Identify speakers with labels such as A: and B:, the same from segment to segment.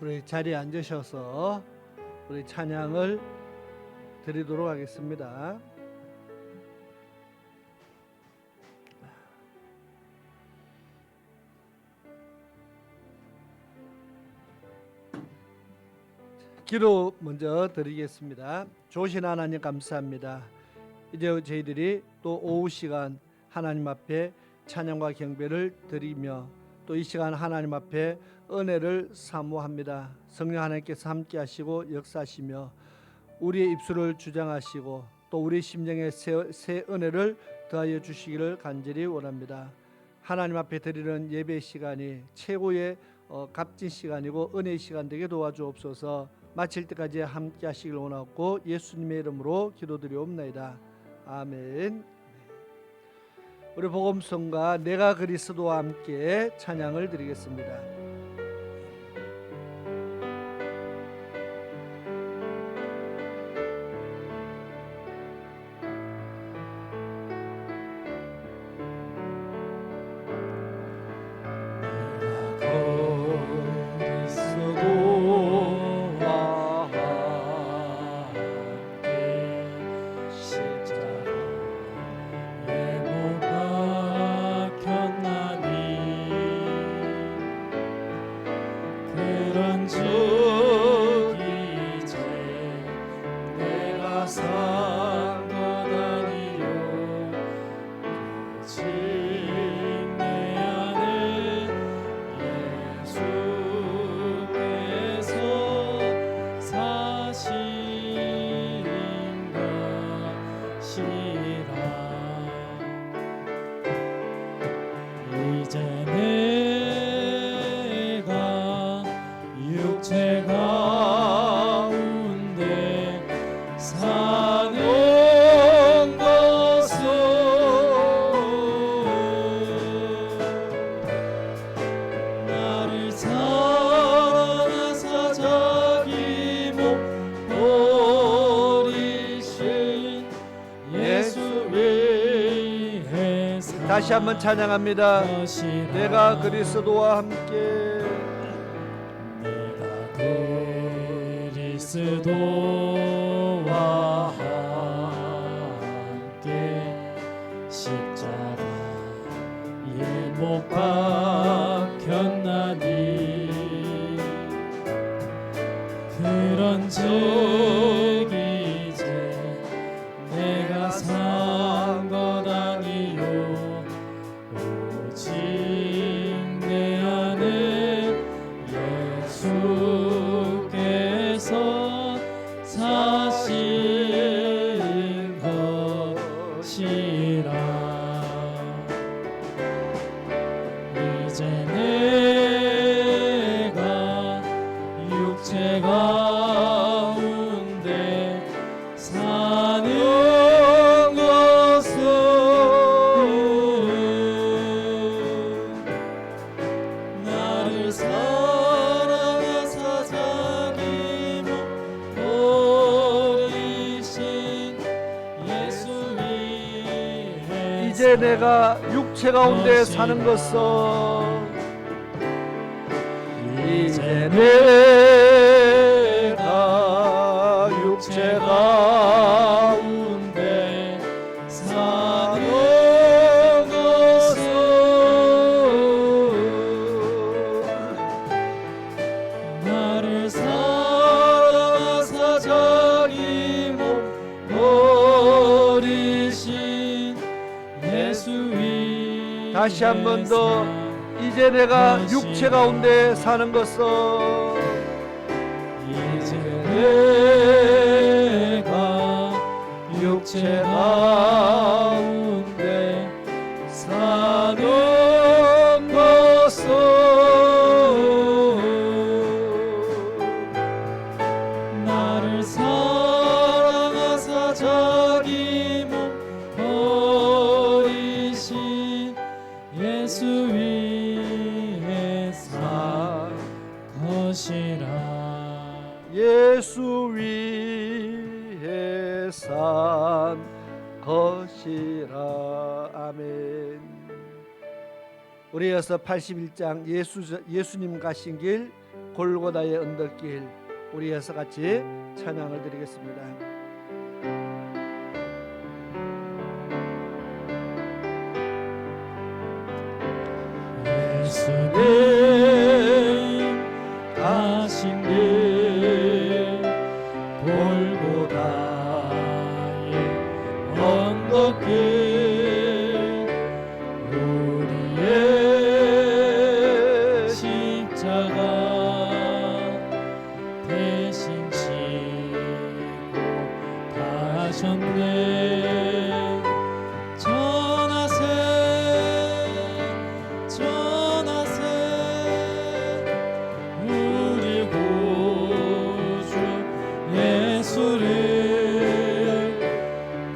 A: 우리 자리에 앉으셔서 우리 찬양을 드리도록 하겠습니다. 기도 먼저 드리겠습니다. 좋으신 하나님 감사합니다. 이제 저희들이 또 오후 시간 하나님 앞에 찬양과 경배를 드리며 또 이 시간 하나님 앞에 은혜를 사모합니다. 성령 하나님께서 함께 하시고 역사하시며 우리의 입술을 주장하시고 또 우리 심령에 새 은혜를 더하여 주시기를 간절히 원합니다. 하나님 앞에 드리는 예배 시간이 최고의 값진 시간이고 은혜의 시간 되게 도와주옵소서. 마칠 때까지 함께 하시길 원하고 예수님의 이름으로 기도드리옵나이다. 아멘. 우리 복음성가 내가 그리스도와 함께 찬양을 드리겠습니다. 다시 한번 찬양합니다. 내가 그리스도와 함께
B: 내가 그리스도와 함께 십자가에 못 박혔나니 그런즉 이제 내가 산 것 아니요 오직 내 안에 예수께서 사신 것이라. 이제 내가 육체 가운데 사는
A: 이제 내가 육체 가운데 사는 것은 이제 내가 육체 가운데 사는 것은
B: 나를 사랑하사 자기 몸 버리신 예수 위.
A: 다시 한 번 더 이제 내가 육체 가운데 사는 것은
B: 이제 내가 육체 가운데 사는 것은 나를 사랑하사 자기 몸 버리신 예수 위에 산 것이라.
A: 예수 위에 산 것이라. 아멘. 우리 이어서 81장 예수님 가신 길 골고다의 언덕길, 우리에서 같이 찬양을 드리겠습니다.
B: 예수님 가신 길 골고다의 언덕길 우리의 십자가 대신 지고 가셨네. 전하세 전하세 우리 구주 예수를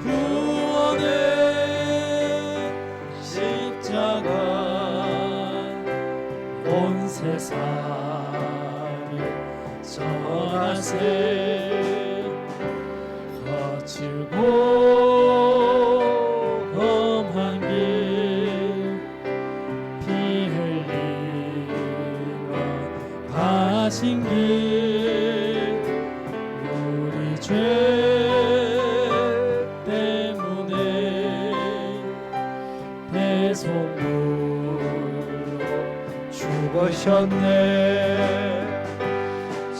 B: 구원의 십자가 온 세상에 전하세. 거칠고 험한 길 피 흘리며 가신 길 우리 죄 때문에 대속물로 죽으셨네.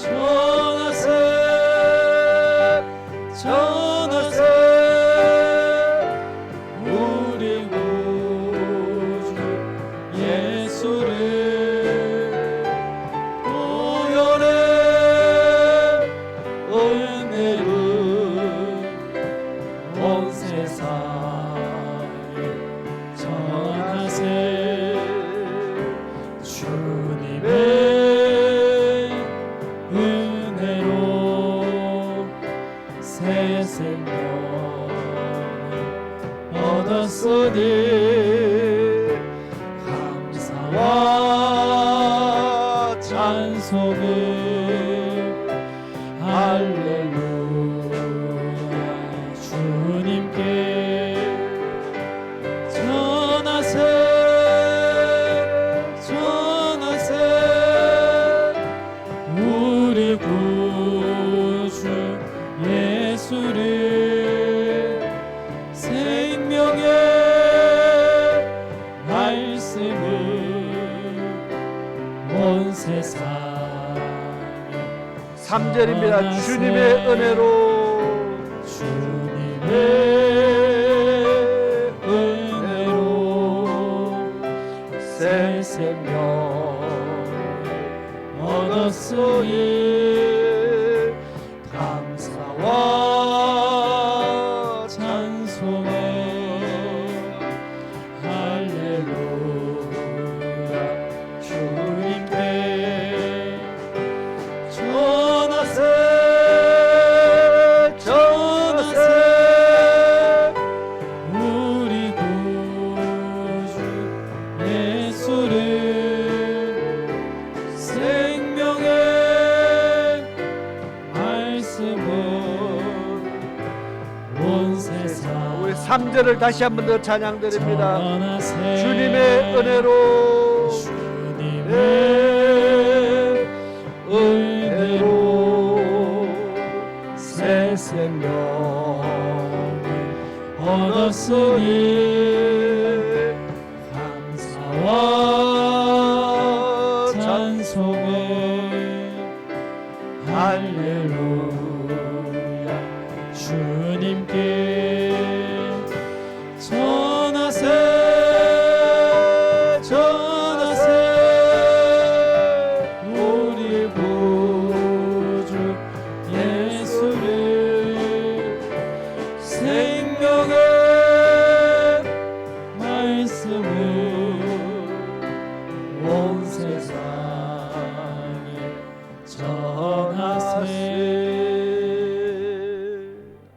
B: 전하세 전하세 우리 구주 예수를 보혈의 은혜를 온 세상에 전하세. 주님의 은혜로 새 생명을 얻었으니 감사와 찬송을 할렐루야 주님께 전하세 전하세 우리 구주 예수를 생명의 말씀을 온 세상에
A: 3절입니다. 주님의 은혜로
B: 주님의 은혜로 새 생명을 얻었으니 감사와 찬송을 할렐루야 주님께 전하세 전하세 우리 구주 예수를 생명의 말씀을 온 세상
A: 우리 3절을 다시 한 번 더 찬양 드립니다.
B: 전하세
A: 주님의 은혜로
B: 주님의 은혜로 새 생명을 얻었으니 감사와 찬송을 할렐루야 주님께 전하세 전하세 우리 구주 예수를 생명의 말씀을 온 세상에 전하세.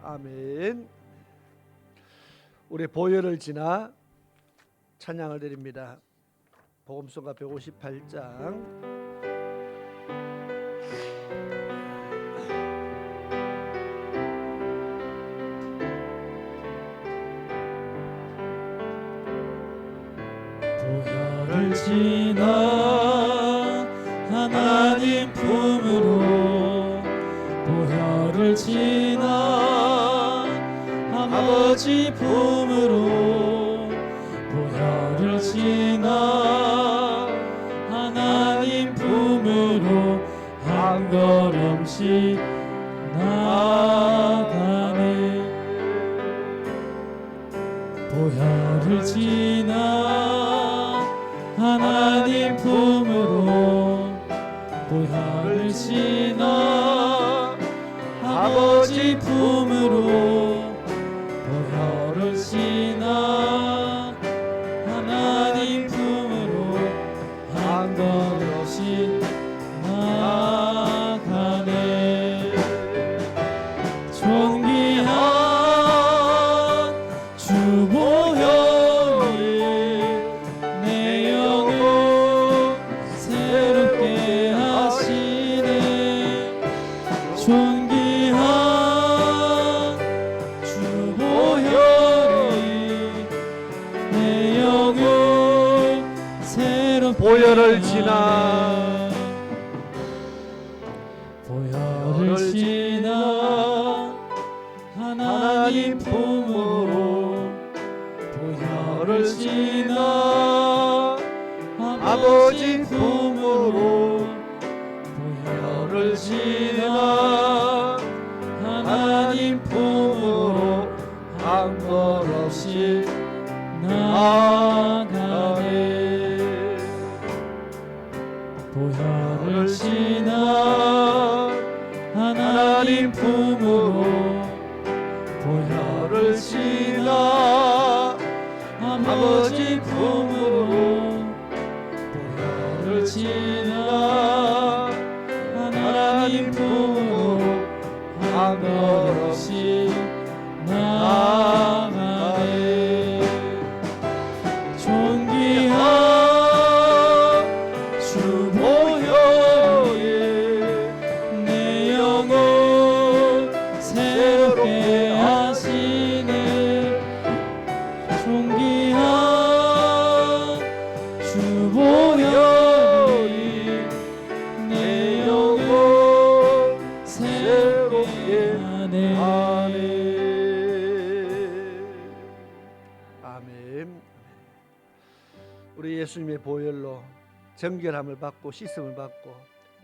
A: 아멘. 우리 보혈을 지나 찬양을 드립니다. 복음서가 158장
B: 보혈을 지나 하나님 지나 아버지 품으로 보혈을 지나 하나님 품으로 한 걸음씩 나아가네. 보혈을 지나 하나님 품으로 보혈을 지나 아버지 품으로 보혈을 지나 하나님 품으로 한 걸음씩 나아가네. 존귀한 주 보혈이 내 영을 새롭게 하시네. 존귀한 주 보혈이 내 영을 새롭게
A: 보혈을 지나
B: 보혈을 지나 하나님 품으로 보혈을 지나 아버지 품으로 보혈을 지나 하나님 품으로 한 걸음씩 나아가네. 보혈을 지나 하나님 품으로 보혈을 지나 아버지 품으로 보혈을 지나 하나님 품으로 한 걸음씩 나아가네. 존귀한 주 보혈이 내 영을 새롭게 하시네. 존귀한 주 보혈이 내 영을 새롭게 하네.
A: 아멘. 우리 예수님의 보혈로 정결함을 받고 씻음을 받고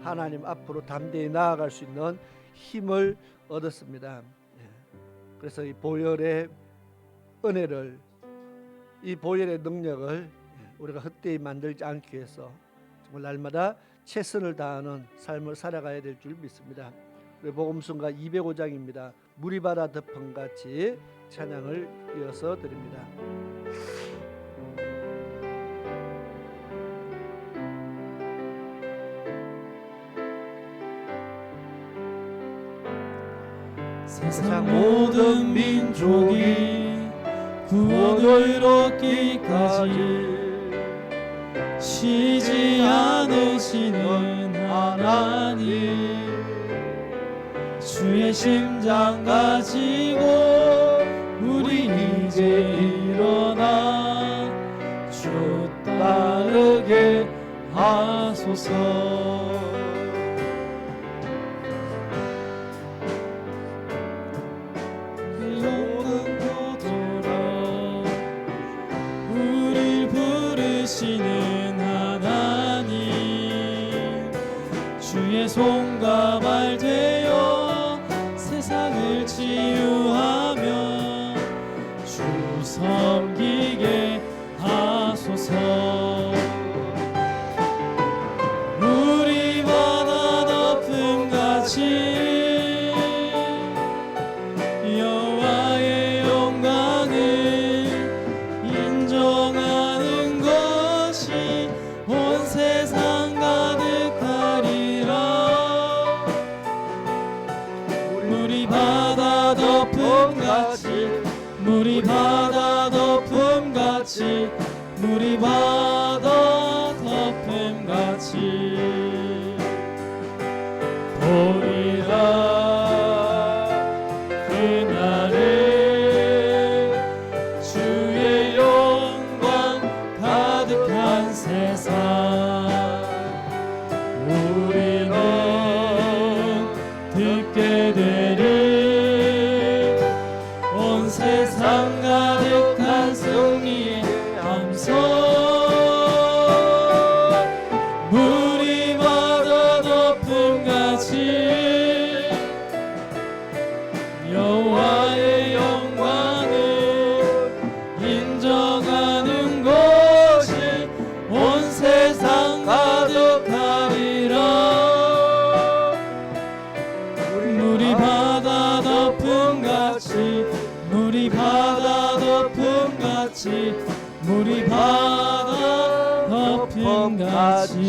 A: 하나님 앞으로 담대히 나아갈 수 있는 힘을 얻었습니다. 그래서 이 보혈의 은혜를, 이 보혈의 능력을 우리가 헛되이 만들지 않기 위해서 정말 날마다 최선을 다하는 삶을 살아가야 될 줄 믿습니다. 우리 복음성가 205장입니다. 물이 바다 덮음같이 찬양을 이어서 드립니다.
B: 세상 모든 민족이 구원을 얻기까지 쉬지 않으시는 하나님, 주의 심장 가지고 우리 이제 일어나 주 따르게 하소서. 부르시는 하나님, 주의 손과 발 되어 세상을 치유하며 주 섬기게 하소서. 물이 바다 덮음같이 여호와의 영광을 인정하는 것이 온 세상 가득하리라. 물이 바다 덮음같이, 물이 바다 덮음같이, 물이 바다 덮음같이 보리라. 그날에 주의 영광 가득한 세상, 우리는 듣게 되리. 같이 물이 바다 덮음 같이 물이 바다 덮음 같이.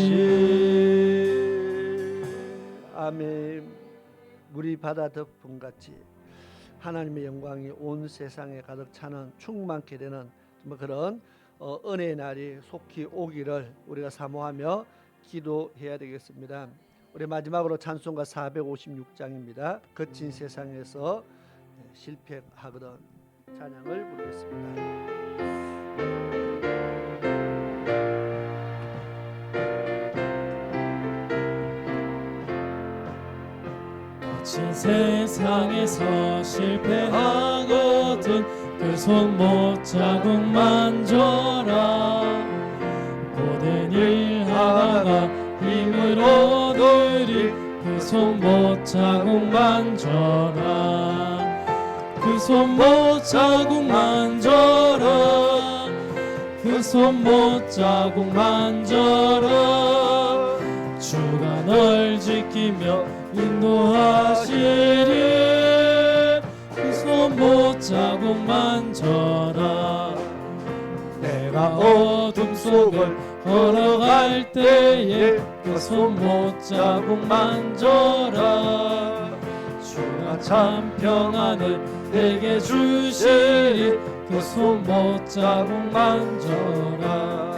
A: 아멘. 물이 바다 덮음 같이 하나님의 영광이 온 세상에 가득 차는 충만케 되는 그런 은혜의 날이 속히 오기를 우리가 사모하며 기도해야 되겠습니다. 우리 마지막으로 찬송가 456장입니다. 거친 세상에서 실패하거든 찬양을 부르겠습니다.
B: 거친 세상에서 실패하거든 그 손못 자국 만져라. 고된 일 하다가 힘을 얻으리 그 손못 자국 만져라. 그 손못 자국 만져라. 그 손못 자국 만져라. 주가 널 지키며 인도하시리. 그 손못 자국 만져라. 내가 어둠 속을 걸어갈 때에 그 손못 자국 만져라. 주가 참 평안을 내게 주시리. 그 손못 자국 만져라.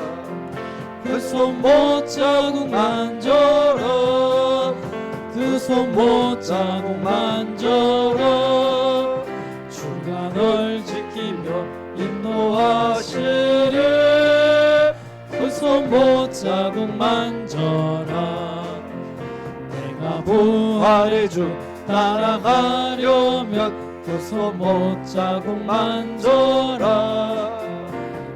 B: 그 손못 자국 만져라. 그 손못 자국 만져라. 주가 널 지키며 인도하시리. 그 손못 자국 만져라. 내가 부활의 주 따라가려면 그 손못 자국 만져라.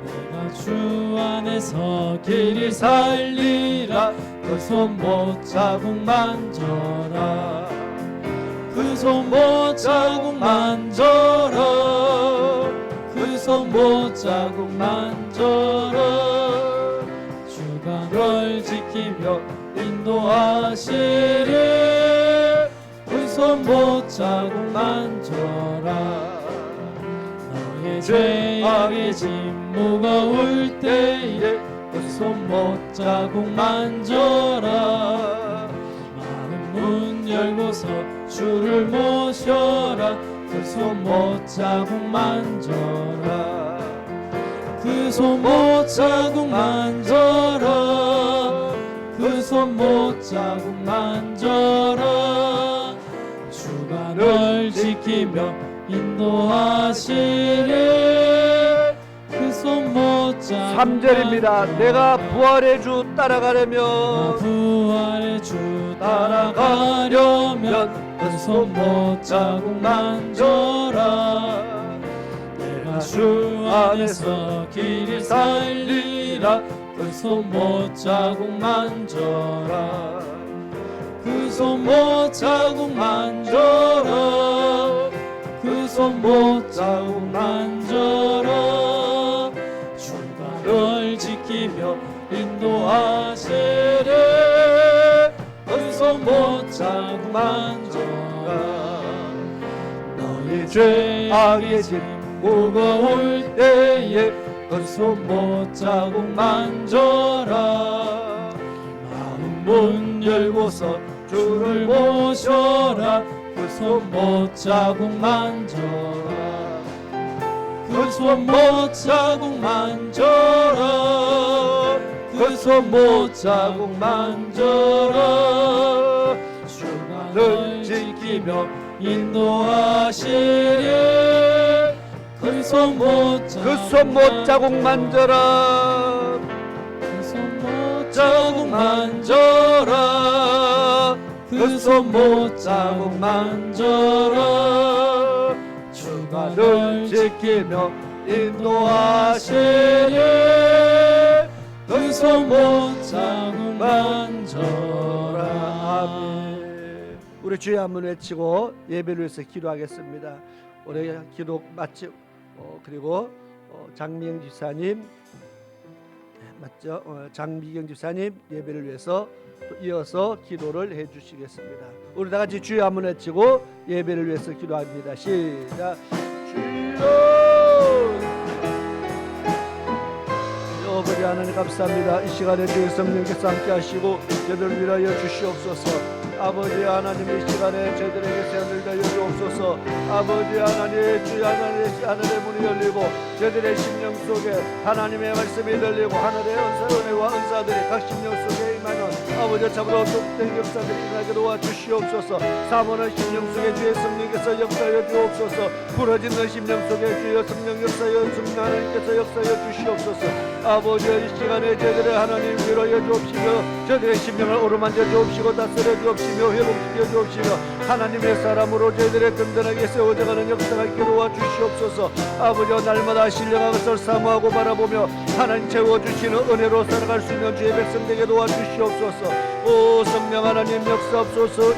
B: 내가 주 안에서 길이 살리라. 그 손못 자국 만져라. 그 손못 자국 만져라. 그 손못 자국 만져라. 주가 널 지키며 인도하시리. 그 손못 자국 만져라. 너의 죄악의 짐 무거울 때에 그 손못 자국 만져라. 마음 문 열고서 주를 모셔라. 그 손못 자국 만져라. 그 손못 자국 만져라. 그 손못 자국 만져라. 주가 널 지키며 인도하시리. 그 손못 자국
A: 3절입니다. 내가 부활의 주 따라가려면
B: 부활의 주 따라가려면 그 손못 자국 만져라. 내가 주 안에서 길이 살리라. 그 손못 자국 만져라. 그 손못 자국 만져라. 그 손못 자국 만져라. 주가 널 지키며 인도하시리. 그 손못 자국 만져라. 너의 죄악의 짐 무거울 때에 그 손못 자국 만져라. 마음 문 열고서 주를 모셔라. 그 손못 자국 만져라. 그 손못 자국 만져라. 그 손못 자국 만져라. 주가 널 지키며 인도하시리. 그 손못
A: 자국 만져라.
B: 그 손못 자국 만져라. 그 손못 자국 만져라. 주가 널 지키며 인도하시리. 그 손못 자국 만져라.
A: 아멘. 우리 주의 한번 외치고 예배를 위해서 기도하겠습니다. 우리 기도 마치 그리고 장미경 집사님 맞죠? 장미경 집사님 예배를 위해서 또 이어서 기도를 해주시겠습니다. 우리 다 같이 주여 한번 외치고 예배를 위해서 기도합니다. 시작. 주여 아버지 하나님 감사합니다. 이 시간에 주의 성령께서 함께 하시고 저들을 위하여 주시옵소서. 아버지 하나님 이 시간에 저들에게 세안을 다여 주옵소서. 아버지 하나님 주여 하늘의 문이 열리고 저들의 심령 속에 하나님의 말씀이 들리고 하늘의 은혜와 은사들이 각 심령 속에 임하는 아버지 참으로 뜻된 역사들이 일어나게 도와주시옵소서. 사모는 심령 속에 주의 성령께서 역사하여 주옵소서. 부러지는 심령 속에 주여 성령 역사하여 하나님께서 역사하여 주시옵소서. 아버지 이 시간에 저들의 하나님 위로하여 주옵시며 저들의 심령을 오르만져 주옵시고 다스려 주옵시며 회복시켜 주옵시며 하나님의 사람으로 저들의 든든하게 세워져가는 역사가 있게 도와주시옵소서. 아버지와 날마다 신령한 것을 사모하고 바라보며 하나님 채워주시는 은혜로 살아갈 수 있는 주의 백성 되게 도와주시옵소서. 오 성령 하나님 역사옵소서.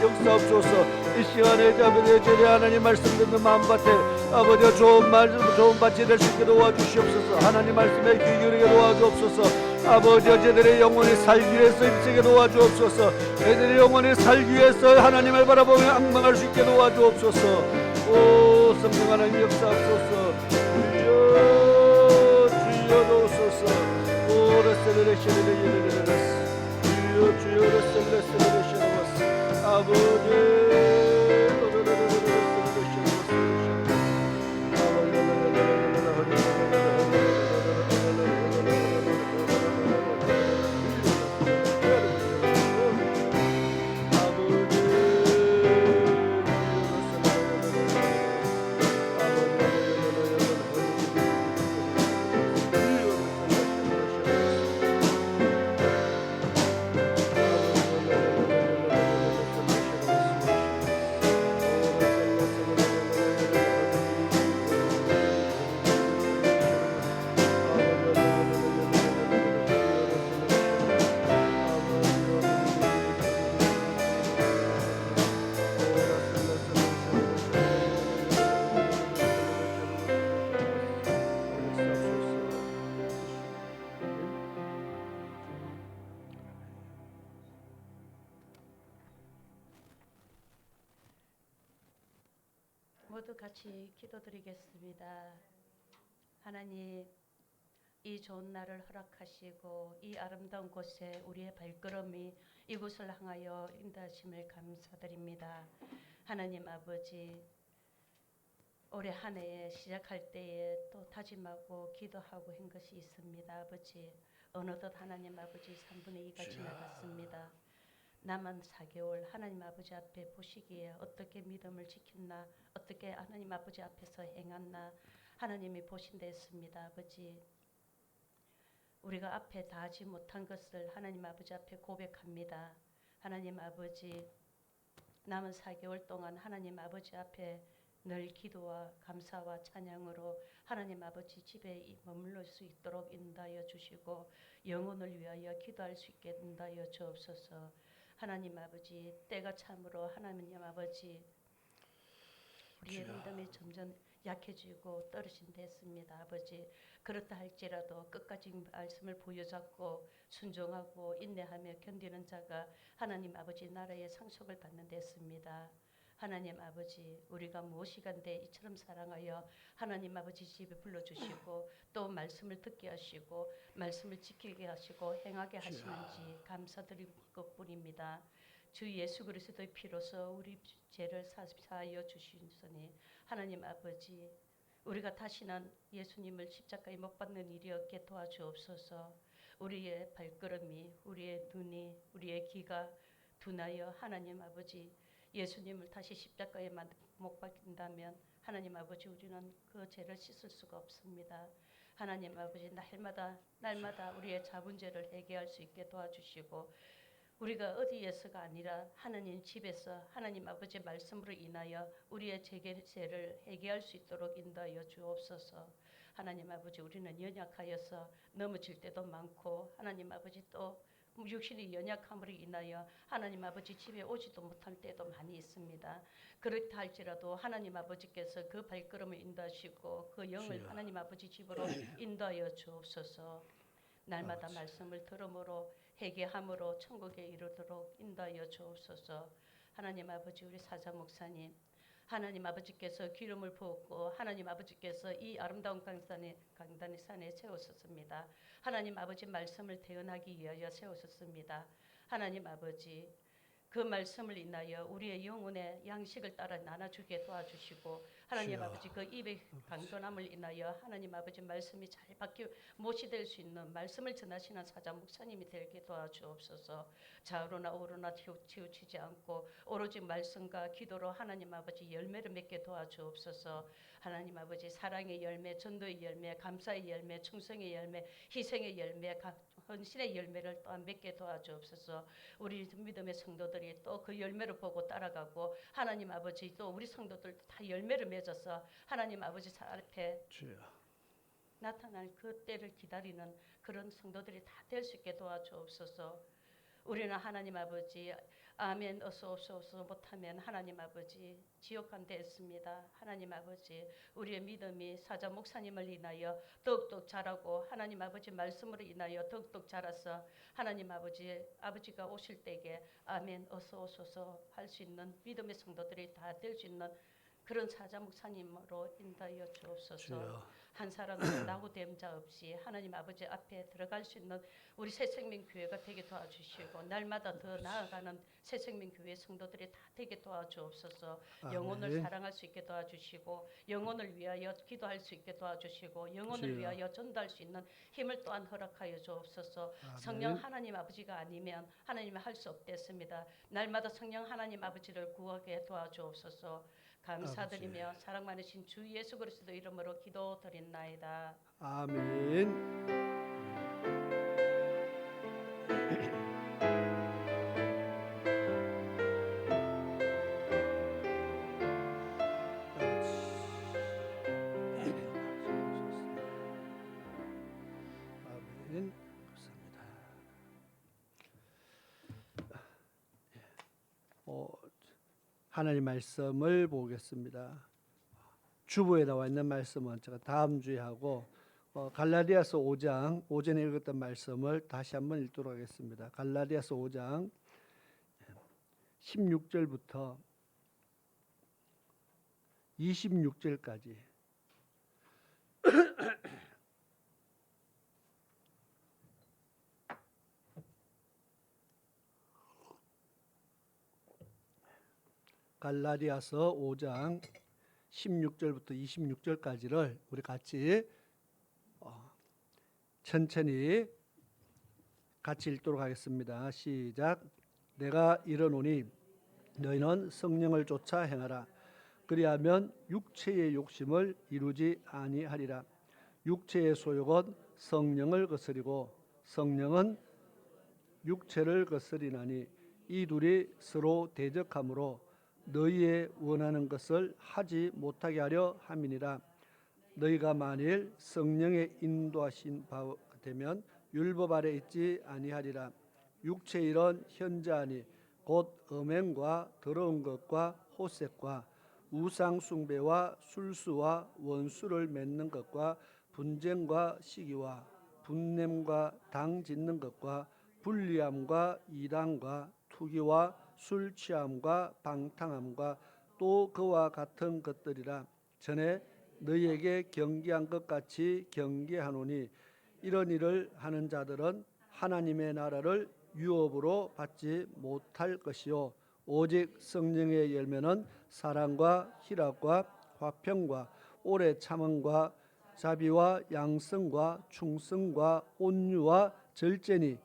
A: 이 시간에 아버지 저희 하나님 말씀 듣는 마음밭에 아버지 좋은 밭이 될 수 있게 도와주시옵소서. 하나님 말씀에 귀 기울이게 도와주옵소서. 아버지 저들의 영혼이 살기 위해서 힘쓰게 도와주옵소서. 저들의 영혼이 살기 위해서 하나님을 바라보며 악망할 수 있게 도와주옵소서. 오 성령 하나님 역사옵소서. 주여 도우소서. 오 레셀레레시레레레레레레스 주여 레셀레레레레레레스 아버지
C: 모두 같이 기도드리겠습니다. 하나님, 이 좋은 날을 허락하시고 이 아름다운 곳에 우리의 발걸음이 이곳을 향하여 인도하심을 감사드립니다. 하나님 아버지, 올해 한 해에 시작할 때에 또 다짐하고 기도하고 한 것이 있습니다. 아버지, 어느덧 하나님 아버지 3분의 2가 지나갔습니다. 남은 4개월 하나님 아버지 앞에 보시기에 어떻게 믿음을 지켰나, 어떻게 하나님 아버지 앞에서 행했나 하나님이 보신다 했습니다. 아버지, 우리가 앞에 다 하지 못한 것을 하나님 아버지 앞에 고백합니다. 하나님 아버지, 남은 4개월 동안 하나님 아버지 앞에 늘 기도와 감사와 찬양으로 하나님 아버지 집에 머물러 수 있도록 인도하여 주시고 영혼을 위하여 기도할 수 있게 인도하여 주옵소서. 하나님 아버지, 때가 참으로 하나님 아버지 우리의 믿음이 점점 약해지고 떨어진다 했습니다. 아버지, 그렇다 할지라도 끝까지 말씀을 부여잡고 순종하고 인내하며 견디는 자가 하나님 아버지 나라의 상속을 받는 데 했습니다. 하나님 아버지, 우리가 무엇이간데 이처럼 사랑하여 하나님 아버지 집에 불러주시고 또 말씀을 듣게 하시고 말씀을 지키게 하시고 행하게 하시는지 감사드릴 것뿐입니다. 주 예수 그리스도의 피로서 우리 죄를 사하여 주시니 하나님 아버지, 우리가 다시는 예수님을 십자가에 못 박는 일이 없게 도와주옵소서. 우리의 발걸음이, 우리의 눈이, 우리의 귀가 둔하여 하나님 아버지 예수님을 다시 십자가에 못 박힌다면 하나님 아버지 우리는 그 죄를 씻을 수가 없습니다. 하나님 아버지, 날마다 우리의 자분죄를 해결할 수 있게 도와주시고 우리가 어디에서가 아니라 하나님 집에서 하나님 아버지 말씀으로 인하여 우리의 죄를 해결할 수 있도록 인도하여 주옵소서. 하나님 아버지, 우리는 연약하여서 넘어질 때도 많고 하나님 아버지 또 육신의 연약함으로 인하여 하나님 아버지 집에 오지도 못할 때도 많이 있습니다. 그렇다 할지라도 하나님 아버지께서 그 발걸음을 인도하시고 그 영을 하나님 아버지 집으로 인도하여 주옵소서. 날마다
A: 아버지.
C: 말씀을 들음으로 회개함으로 천국에 이르도록 인도하여 주옵소서. 하나님 아버지, 우리 사자 목사님, 하나님 아버지께서 기름을 부었고 하나님 아버지께서 이 아름다운 강단의 산에 세우셨습니다. 하나님 아버지 말씀을 대언하기 위하여 세우셨습니다. 하나님 아버지, 그 말씀을 인하여 우리의 영혼의 양식을 따라 나눠주게 도와주시고 하나님
A: 주여.
C: 아버지 그 입의 강건함을 인하여 하나님 아버지 말씀이 잘 바뀌어 못이 될 수 있는 말씀을 전하시는 사자 목사님이 되게 도와주옵소서. 좌우로나 우로나 치우치지 않고 오로지 말씀과 기도로 하나님 아버지 열매를 맺게 도와주옵소서. 하나님 아버지 사랑의 열매, 전도의 열매, 감사의 열매, 충성의 열매, 희생의 열매, 헌신의 열매를 또한 맺게 도와주옵소서. 우리 믿음의 성도들이 또 그 열매를 보고 따라가고 하나님 아버지 또 우리 성도들도 다 열매를 맺어서 하나님 아버지 앞에
A: 주여.
C: 나타날 그 때를 기다리는 그런 성도들이 다 될 수 있게 도와주옵소서. 우리는 하나님 아버지 아멘 어서 오소서 못하면 하나님 아버지 지옥 간 데 있습니다. 하나님 아버지 우리의 믿음이 사자 목사님을 인하여 더욱더 자라고 하나님 아버지 말씀으로 인하여 더욱더 자라서 하나님 아버지가 오실 때에 아멘 어서 오소서 할 수 있는 믿음의 성도들이 다 될 수 있는 그런 사자 목사님으로 인도하여 주옵소서.
A: 주여.
C: 한 사람도 낙오됨 자 없이 하나님 아버지 앞에 들어갈 수 있는 우리 새생명교회가 되게 도와주시고 날마다 더 나아가는 새생명교회 성도들이 다 되게 도와주옵소서. 영혼을
A: 아멘.
C: 사랑할 수 있게 도와주시고 영혼을 위하여 기도할 수 있게 도와주시고 영혼을
A: 주여.
C: 위하여 전도할 수 있는 힘을 또한 허락하여 주옵소서.
A: 아멘.
C: 성령 하나님 아버지가 아니면 하나님이 할 수 없겠습니다. 날마다 성령 하나님 아버지를 구하게 도와주옵소서. 감사드리며 사랑 많으신 주 예수 그리스도 이름으로 기도드린나이다.
A: 아멘. 아멘. 감사합니다. 하나님 말씀을 보겠습니다. 주보에 나와 있는 말씀은 제가 다음 주에 하고 갈라디아서 5장 오전에 읽었던 말씀을 다시 한번 읽도록 하겠습니다. 갈라디아서 5장 16절부터 26절까지 갈라디아서 5장 16절부터 26절까지를 우리 같이 천천히 같이 읽도록 하겠습니다. 시작. 내가 이르노니 너희는 성령을 쫓아 행하라. 그리하면 육체의 욕심을 이루지 아니하리라. 육체의 소욕은 성령을 거스리고 성령은 육체를 거스리나니 이 둘이 서로 대적하므로 너희의 원하는 것을 하지 못하게 하려 함이니라. 너희가 만일 성령의 인도하신 바 되면 율법 아래 있지 아니하리라. 육체의 일은 현저하니 곧 음행과 더러운 것과 호색과 우상 숭배와 술수와 원수를 맺는 것과 분쟁과 시기와 분냄과 당 짓는 것과 불리함과 이단과 투기와 술 취함과 방탕함과 또 그와 같은 것들이라. 전에 너희에게 경계한 것 같이 경계하노니 이런 일을 하는 자들은 하나님의 나라를 유업으로 받지 못할 것이요 오직 성령의 열매는 사랑과 희락과 화평과 오래 참음과 자비와 양성과 충성과 온유와 절제니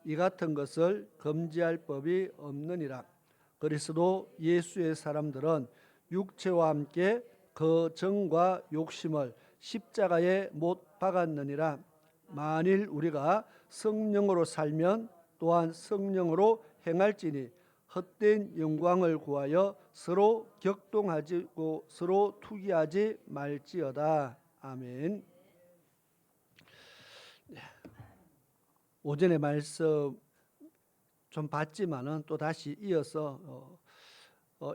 A: 이 같은 것을 금지할 법이 없느니라. 그리스도 예수의 사람들은 육체와 함께 그 정과 욕심을 십자가에 못 박았느니라. 만일 우리가 성령으로 살면 또한 성령으로 행할지니 헛된 영광을 구하여 서로 격동하고 서로 투기하지 말지어다. 아멘. 오전에 말씀 좀 봤지만은 또 다시 이어서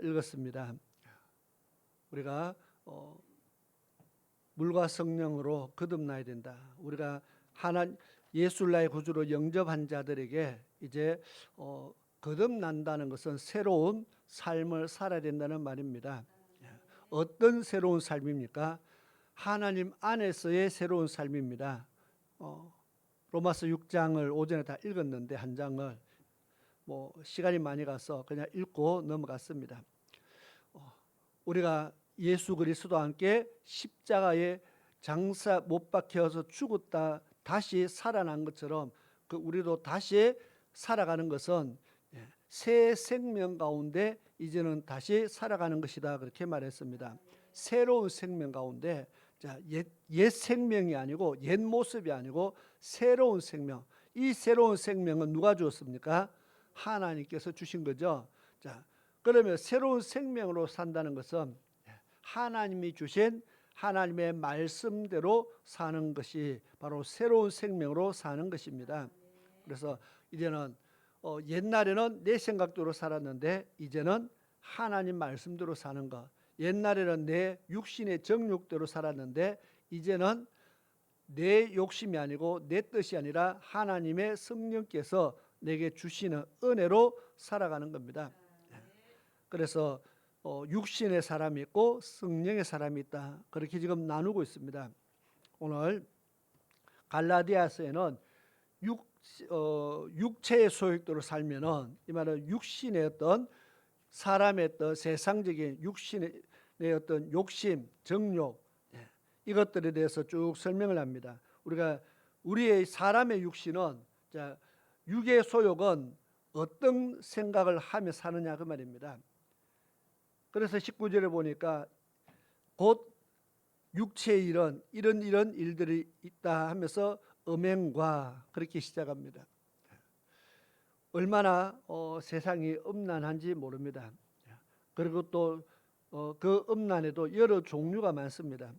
A: 읽었습니다. 우리가 물과 성령으로 거듭나야 된다. 우리가 예수를 나의 구주로 영접한 자들에게 이제 거듭난다는 것은 새로운 삶을 살아야 된다는 말입니다. 어떤 새로운 삶입니까? 하나님 안에서의 새로운 삶입니다. 로마서 6장을 오전에 다 읽었는데 한 장을 시간이 많이 가서 그냥 읽고 넘어갔습니다. 우리가 예수 그리스도와 함께 십자가에 장사 못 박혀서 죽었다 다시 살아난 것처럼 우리도 다시 살아가는 것은 새 생명 가운데 이제는 다시 살아가는 것이다 그렇게 말했습니다. 새로운 생명 가운데 옛 생명이 아니고 옛 모습이 아니고 새로운 생명. 이 새로운 생명은 누가 주었습니까? 하나님께서 주신 거죠. 그러면 새로운 생명으로 산다는 것은 하나님이 주신 하나님의 말씀대로 사는 것이 바로 새로운 생명으로 사는 것입니다. 그래서 이제는 옛날에는 내 생각대로 살았는데 이제는 하나님 말씀대로 사는 것. 옛날에는 내 육신의 정욕대로 살았는데 이제는 내 욕심이 아니고 내 뜻이 아니라 하나님의 성령께서 내게 주시는 은혜로 살아가는 겁니다. 그래서 육신의 사람이 있고 성령의 사람이 있다. 그렇게 지금 나누고 있습니다. 오늘 갈라디아서에는 육체의 소욕대로 살면은 이 말은 육신의 어떤 사람의 어떤 세상적인 육신의 어떤 욕심, 정욕 이것들에 대해서 쭉 설명을 합니다. 우리의 사람의 육신은 육의 소욕은 어떤 생각을 하며 사느냐 그 말입니다. 그래서 19절에 보니까 곧 육체의 일은 이런 일들이 있다 하면서 음행과 그렇게 시작합니다. 얼마나 세상이 음란한지 모릅니다. 그리고 또 그 음란에도 여러 종류가 많습니다.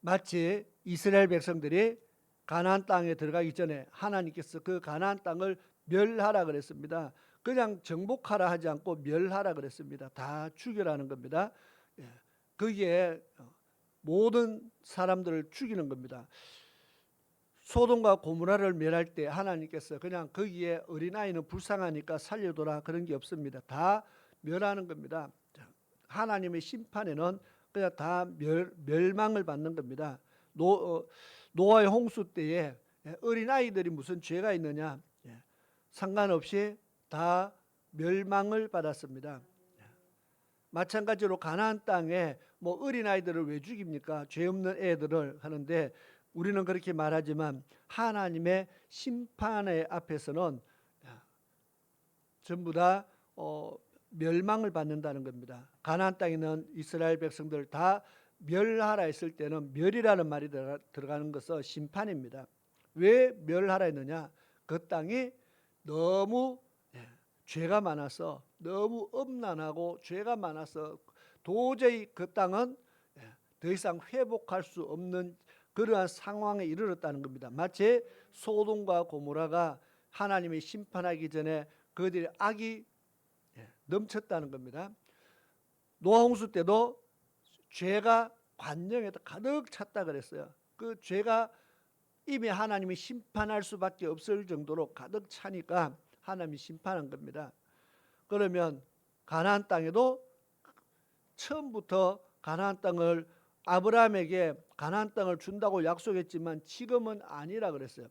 A: 마치 이스라엘 백성들이 가나안 땅에 들어가기 전에 하나님께서 그 가나안 땅을 멸하라 그랬습니다. 그냥 정복하라 하지 않고 멸하라 그랬습니다. 다 죽여라는 겁니다. 거기에 모든 사람들을 죽이는 겁니다. 소돔과 고모라를 멸할 때 하나님께서 그냥 거기에 어린아이는 불쌍하니까 살려둬라 그런 게 없습니다. 다 멸하는 겁니다. 하나님의 심판에는 그냥 다 멸망을 받는 겁니다. 노아의 홍수 때에 어린아이들이 무슨 죄가 있느냐 상관없이 다 멸망을 받았습니다. 마찬가지로 가나안 땅에 어린아이들을 왜 죽입니까? 죄 없는 애들을 하는데 우리는 그렇게 말하지만 하나님의 심판의 앞에서는 전부 다 멸망을 받는다는 겁니다. 가나안 땅에 있는 이스라엘 백성들 다 멸하라 했을 때는 멸이라는 말이 들어가는 것은 심판입니다. 왜 멸하라 했느냐? 그 땅이 너무 죄가 많아서 너무 음란하고 죄가 많아서 도저히 그 땅은 더 이상 회복할 수 없는 그러한 상황에 이르렀다는 겁니다. 마치 소돔과 고모라가 하나님이 심판하기 전에 그들의 악이 넘쳤다는 겁니다. 노아 홍수 때도 죄가 관영에 가득 찼다 그랬어요. 그 죄가 이미 하나님이 심판할 수밖에 없을 정도로 가득 차니까 하나님이 심판한 겁니다. 그러면 가나안 땅에도 처음부터 가나안 땅을 아브라함에게 가나안 땅을 준다고 약속했지만 지금은 아니라 그랬어요.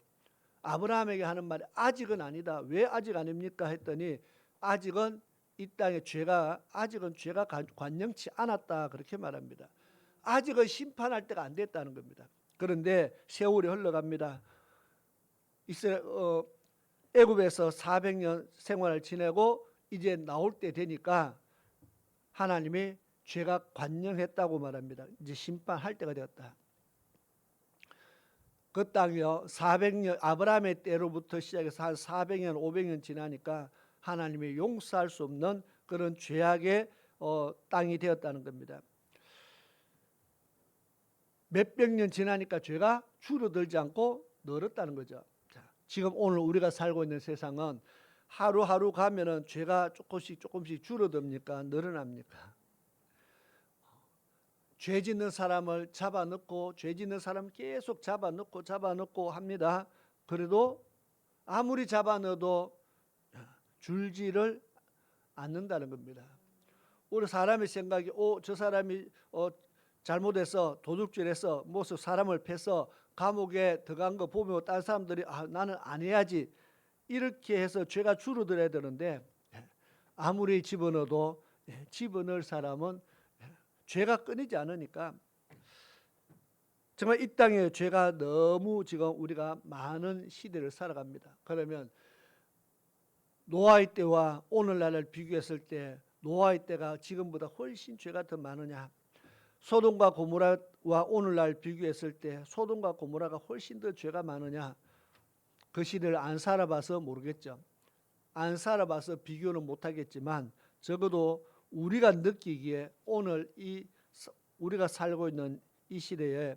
A: 아브라함에게 하는 말이 아직은 아니다. 왜 아직 아닙니까? 했더니 아직은 이 땅의 죄가 관영치 않았다 그렇게 말합니다. 아직은 심판할 때가 안 됐다는 겁니다. 그런데 세월이 흘러갑니다. 애굽에서 400년 생활을 지내고 이제 나올 때 되니까 하나님이 죄가 관영했다고 말합니다. 이제 심판할 때가 되었다. 그 땅이요 400년 아브라함의 때로부터 시작해서 한 400년 500년 지나니까 하나님이 용서할 수 없는 그런 죄악의 땅이 되었다는 겁니다. 몇백 년 지나니까 죄가 줄어들지 않고 늘었다는 거죠. 자, 지금 오늘 우리가 살고 있는 세상은 하루하루 가면은 죄가 조금씩 줄어듭니까? 늘어납니까? 죄 짓는 사람을 잡아넣고 죄 짓는 사람 계속 잡아넣고 합니다. 그래도 아무리 잡아넣어도 줄지를 않는다는 겁니다. 우리 사람의 생각이 저 사람이 잘못해서 도둑질해서 무슨 사람을 패서 감옥에 들어간 거 보면 다른 사람들이 나는 안 해야지 이렇게 해서 죄가 줄어들어야 되는데 아무리 집어넣어도 집어넣을 사람은 죄가 끊이지 않으니까 정말 이 땅에 죄가 너무 지금 우리가 많은 시대를 살아갑니다. 그러면 노아의 때와 오늘날을 비교했을 때 노아의 때가 지금보다 훨씬 죄가 더 많으냐? 소돔과 고모라와 오늘날 비교했을 때 소돔과 고모라가 훨씬 더 죄가 많으냐? 그 시대를 안 살아봐서 모르겠죠. 안 살아봐서 비교는 못하겠지만 적어도 우리가 느끼기에 오늘 우리가 살고 있는 이 시대에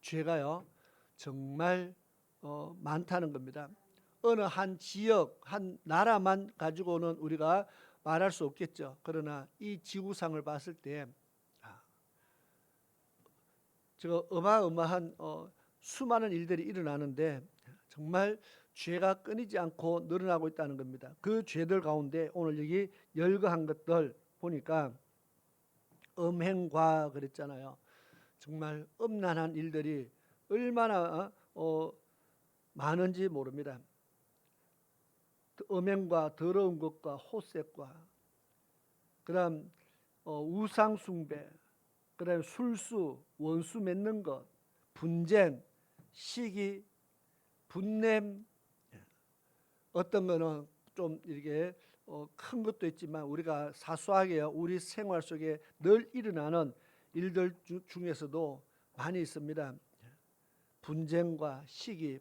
A: 죄가요 정말 많다는 겁니다. 어느 한 지역, 한 나라만 가지고는 우리가 말할 수 없겠죠. 그러나 이 지구상을 봤을 때 저 어마어마한 수많은 일들이 일어나는데 정말 죄가 끊이지 않고 늘어나고 있다는 겁니다. 그 죄들 가운데 오늘 여기 열거한 것들 보니까 음행과 그랬잖아요. 정말 음란한 일들이 얼마나 많은지 모릅니다. 음행과 더러운 것과 호색과 그다음 우상 숭배, 그다음 술수, 원수 맺는 것, 분쟁, 시기, 분냄, 어떤 거는 좀 이렇게 큰 것도 있지만 우리가 사소하게 우리 생활 속에 늘 일어나는 일들 중에서도 많이 있습니다. 분쟁과 시기,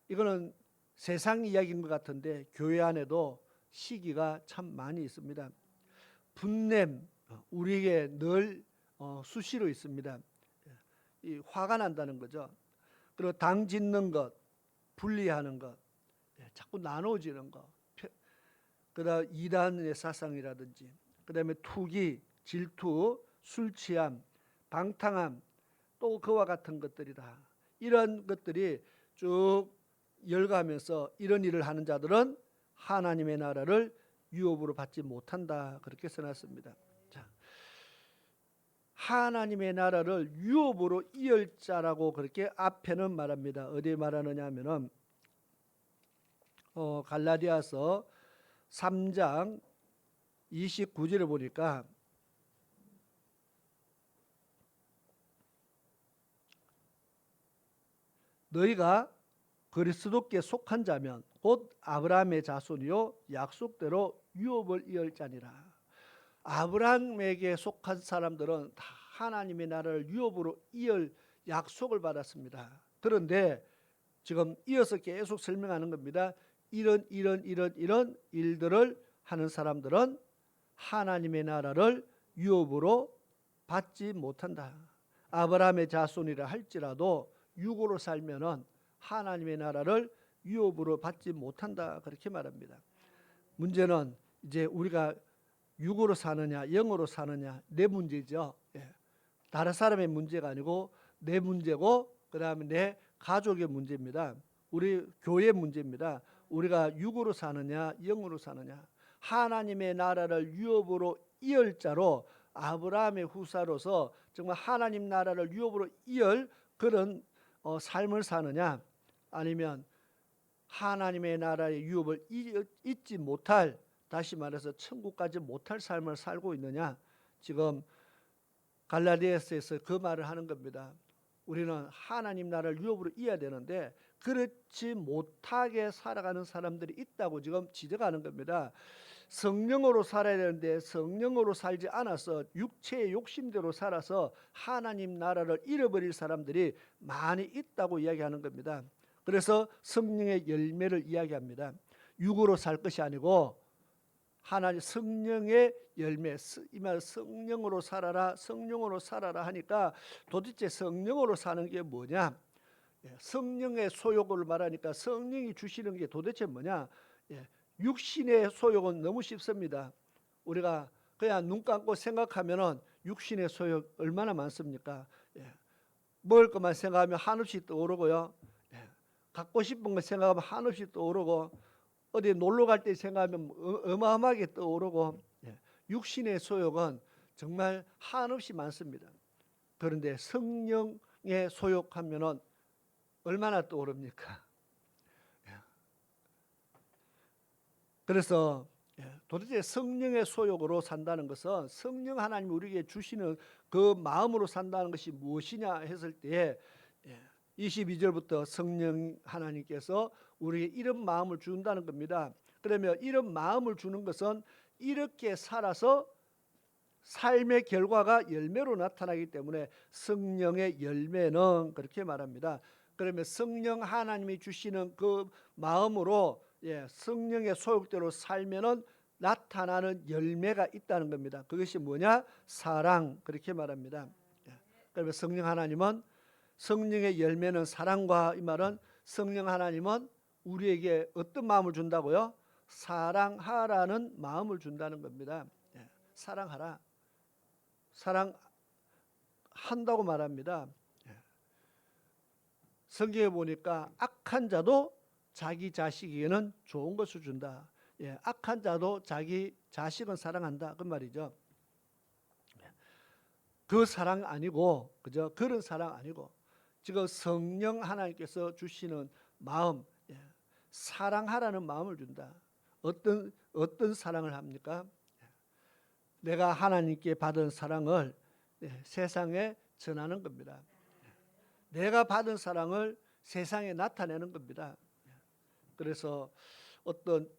A: 이거는 세상 이야기인 것 같은데 교회 안에도 시기가 참 많이 있습니다. 분냄, 우리에게 늘 수시로 있습니다. 이 화가 난다는 거죠. 그리고 당 짓는 것, 분리하는 것, 자꾸 나눠지는 것, 그다음 이단의 사상이라든지, 그다음에 투기, 질투, 술 취함, 방탕함, 또 그와 같은 것들이다. 이런 것들이 쭉 열거하면서 이런 일을 하는 자들은 하나님의 나라를 유업으로 받지 못한다. 그렇게 써놨습니다. 자, 하나님의 나라를 유업으로 이을 자라고 그렇게 앞에는 말합니다. 어디에 말하느냐 하면은 갈라디아서 3장 29절을 보니까 너희가 그리스도께 속한 자면 곧 아브라함의 자손이요 약속대로 유업을 이을 자니라. 아브라함에게 속한 사람들은 다 하나님의 나라를 유업으로 이을 약속을 받았습니다. 그런데 지금 이어서 계속 설명하는 겁니다. 이런 일들을 하는 사람들은 하나님의 나라를 유업으로 받지 못한다. 아브라함의 자손이라 할지라도 육으로 살면은 하나님의 나라를 유업으로 받지 못한다. 그렇게 말합니다. 문제는 이제 우리가 육으로 사느냐 영으로 사느냐 내 문제죠. 다른 사람의 문제가 아니고 내 문제고 그다음에 내 가족의 문제입니다. 우리 교회의 문제입니다. 우리가 육으로 사느냐 영으로 사느냐. 하나님의 나라를 유업으로 이을 자로 아브라함의 후사로서 정말 하나님 나라를 유업으로 이을 그런 삶을 사느냐 아니면 하나님의 나라의 유업을 잊지 못할, 다시 말해서 천국까지 못할 삶을 살고 있느냐. 지금 갈라디아서에서 그 말을 하는 겁니다. 우리는 하나님 나라를 유업으로 이어야 되는데 그렇지 못하게 살아가는 사람들이 있다고 지금 지적하는 겁니다. 성령으로 살아야 되는데 성령으로 살지 않아서 육체의 욕심대로 살아서 하나님 나라를 잃어버릴 사람들이 많이 있다고 이야기하는 겁니다. 그래서 성령의 열매를 이야기합니다. 육으로 살 것이 아니고 하나님 성령의 열매, 이 말 성령으로 살아라, 성령으로 살아라 하니까 도대체 성령으로 사는 게 뭐냐? 성령의 소욕을 말하니까 성령이 주시는 게 도대체 뭐냐? 육신의 소욕은 너무 쉽습니다. 우리가 그냥 눈 감고 생각하면은 육신의 소욕 얼마나 많습니까? 예. 먹을 것만 생각하면 한없이 떠오르고요. 예. 갖고 싶은 거 생각하면 한없이 떠오르고, 어디 놀러 갈 때 생각하면 어마어마하게 떠오르고, 예. 육신의 소욕은 정말 한없이 많습니다. 그런데 성령의 소욕하면은 얼마나 떠오릅니까? 예. 그래서 도대체 성령의 소욕으로 산다는 것은 성령 하나님이 우리에게 주시는 그 마음으로 산다는 것이 무엇이냐 했을 때에 22절부터 성령 하나님께서 우리에게 이런 마음을 준다는 겁니다. 그러면 이런 마음을 주는 것은 이렇게 살아서 삶의 결과가 열매로 나타나기 때문에 성령의 열매는 그렇게 말합니다. 그러면 성령 하나님이 주시는 그 마음으로 성령의 소욕대로 살면은 나타나는 열매가 있다는 겁니다. 그것이 뭐냐? 사랑, 그렇게 말합니다. 그러면 성령 하나님은, 성령의 열매는 사랑과, 이 말은 성령 하나님은 우리에게 어떤 마음을 준다고요? 사랑하라는 마음을 준다는 겁니다. 사랑하라, 사랑한다고 말합니다. 성경에 보니까 악한 자도 자기 자식에게는 좋은 것을 준다. 악한 자도 자기 자식은 사랑한다, 그 말이죠. 그 사랑 아니고, 그죠? 그런 사랑 아니고, 지금 성령 하나님께서 주시는 마음, 사랑하라는 마음을 준다. 어떤 사랑을 합니까? 내가 하나님께 받은 사랑을 세상에 전하는 겁니다. 내가 받은 사랑을 세상에 나타내는 겁니다. 그래서 어떤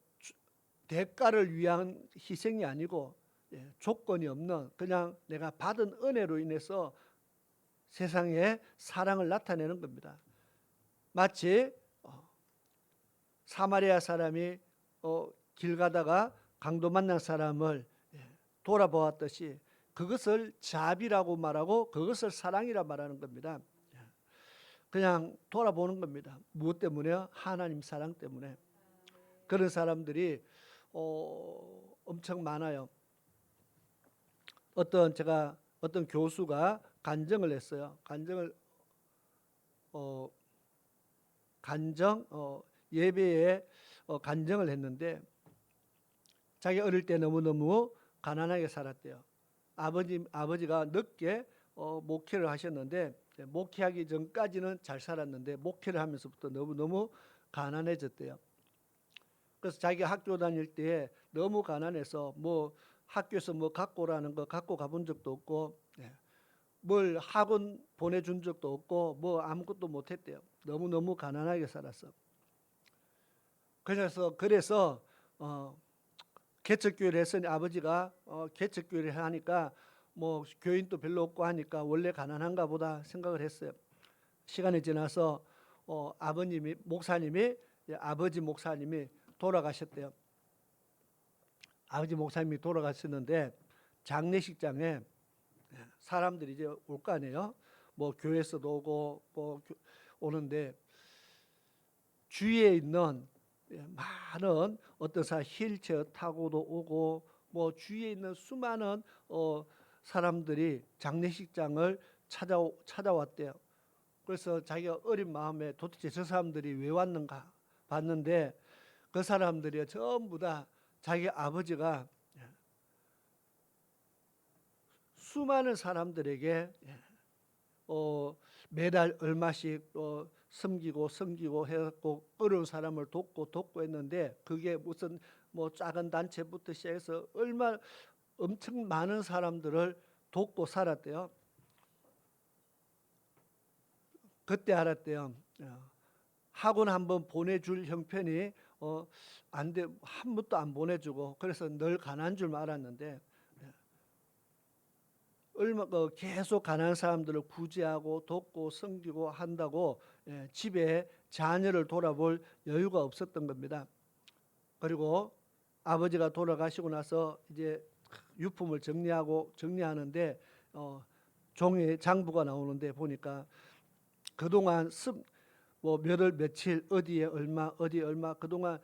A: 대가를 위한 희생이 아니고 조건이 없는, 그냥 내가 받은 은혜로 인해서 세상에 사랑을 나타내는 겁니다. 마치 사마리아 사람이 길 가다가 강도 만난 사람을 돌아보았듯이 그것을 자비라고 말하고 그것을 사랑이라 말하는 겁니다. 그냥 돌아보는 겁니다. 무엇 때문에요? 하나님 사랑 때문에. 그런 사람들이 엄청 많아요. 어떤 교수가 간증을 했어요. 예배에 간증을 했는데, 자기 어릴 때 너무너무 가난하게 살았대요. 아버지가 늦게 목회를 하셨는데, 목회하기 전까지는 잘 살았는데 목회를 하면서부터 너무너무 가난해졌대요. 그래서 자기 학교 다닐 때 너무 가난해서 뭐 학교에서 뭐 갖고 오라는 거 갖고 가본 적도 없고, 뭘 학원 보내준 적도 없고, 뭐 아무것도 못했대요. 너무너무 가난하게 살았어. 그래서 개척교회를 했으니 아버지가 개척교회를 하니까 뭐 교인도 별로 없고 하니까 원래 가난한가 보다 생각을 했어요. 시간이 지나서 아버지 목사님이 돌아가셨대요. 아버지 목사님이 돌아가셨는데 장례식장에 사람들이 이제 올 거 아니에요. 뭐 교회에서도 오고 뭐 오는데, 주위에 있는 많은 어떤 휠체어 타고도 오고, 뭐 주위에 있는 수많은 사람들이 장례식장을 찾아왔대요. 그래서 자기가 어린 마음에 도대체 저 사람들이 왜 왔는가 봤는데, 그 사람들이 전부 다 자기 아버지가 수많은 사람들에게 매달 얼마씩 섬기고 해갖고 어려운 사람을 돕고 했는데, 그게 무슨 뭐 작은 단체부터 시작해서 엄청 많은 사람들을 돕고 살았대요. 그때 알았대요. 학원 한번 보내줄 형편이 안 돼, 한 번도 안 보내주고, 그래서 늘 가난한 줄 알았는데, 계속 가난한 사람들을 구제하고 돕고 섬기고 한다고 집에 자녀를 돌아볼 여유가 없었던 겁니다. 그리고 아버지가 돌아가시고 나서 이제 유품을 정리하는데 종이 장부가 나오는데 보니까 그동안 뭐 며칠 어디에 얼마 그동안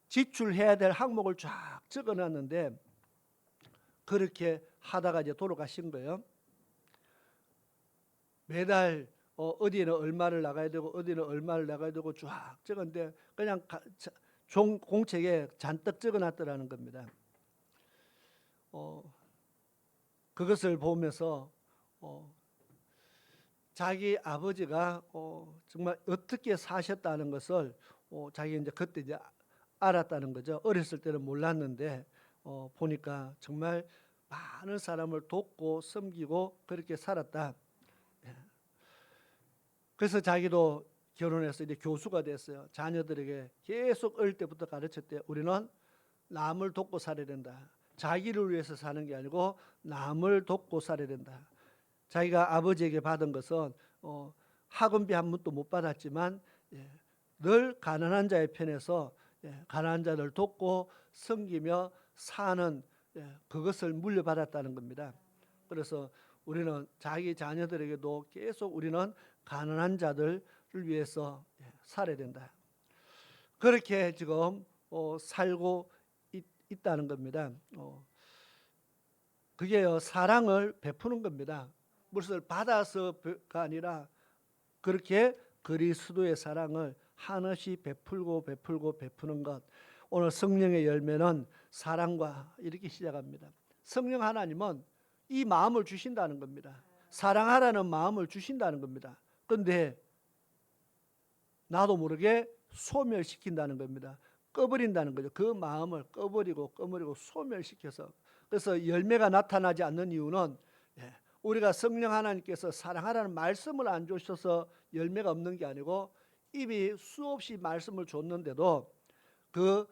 A: 지출해야 될 항목을 쫙 적어놨는데, 그렇게 하다가 이제 돌아가신 거예요. 매달 어디에는 얼마를 나가야 되고 어디는 얼마를 나가야 되고 쫙 적었는데 그냥 종 공책에 잔뜩 적어놨더라는 겁니다. 그것을 보면서 자기 아버지가 정말 어떻게 사셨다는 것을 자기 이제 그때 이제 알았다는 거죠. 어렸을 때는 몰랐는데 보니까 정말 많은 사람을 돕고 섬기고 그렇게 살았다. 그래서 자기도 결혼해서 이제 교수가 됐어요. 자녀들에게 계속 어릴 때부터 가르쳤대. 우리는 남을 돕고 살아야 된다. 자기를 위해서 사는 게 아니고 남을 돕고 살아야 된다. 자기가 아버지에게 받은 것은 학원비 한 푼도 못 받았지만 늘 가난한 자의 편에서 가난한 자들 돕고 섬기며 사는 그것을 물려받았다는 겁니다. 그래서 우리는 자기 자녀들에게도 계속 우리는 가난한 자들을 위해서 살아야 된다. 그렇게 지금 살고 있다는 겁니다. 그게 사랑을 베푸는 겁니다. 무엇을 받아서가 아니라 그렇게 그리스도의 사랑을 한없이 베푸는 것. 오늘 성령의 열매는 사랑과 이렇게 시작합니다. 성령 하나님은 이 마음을 주신다는 겁니다. 사랑하라는 마음을 주신다는 겁니다. 그런데 나도 모르게 소멸시킨다는 겁니다. 꺼버린다는 거죠. 그 마음을 꺼버리고 소멸시켜서. 그래서 열매가 나타나지 않는 이유는 우리가 성령 하나님께서 사랑하라는 말씀을 안 주셔서 열매가 없는 게 아니고 입이 수없이 말씀을 줬는데도 그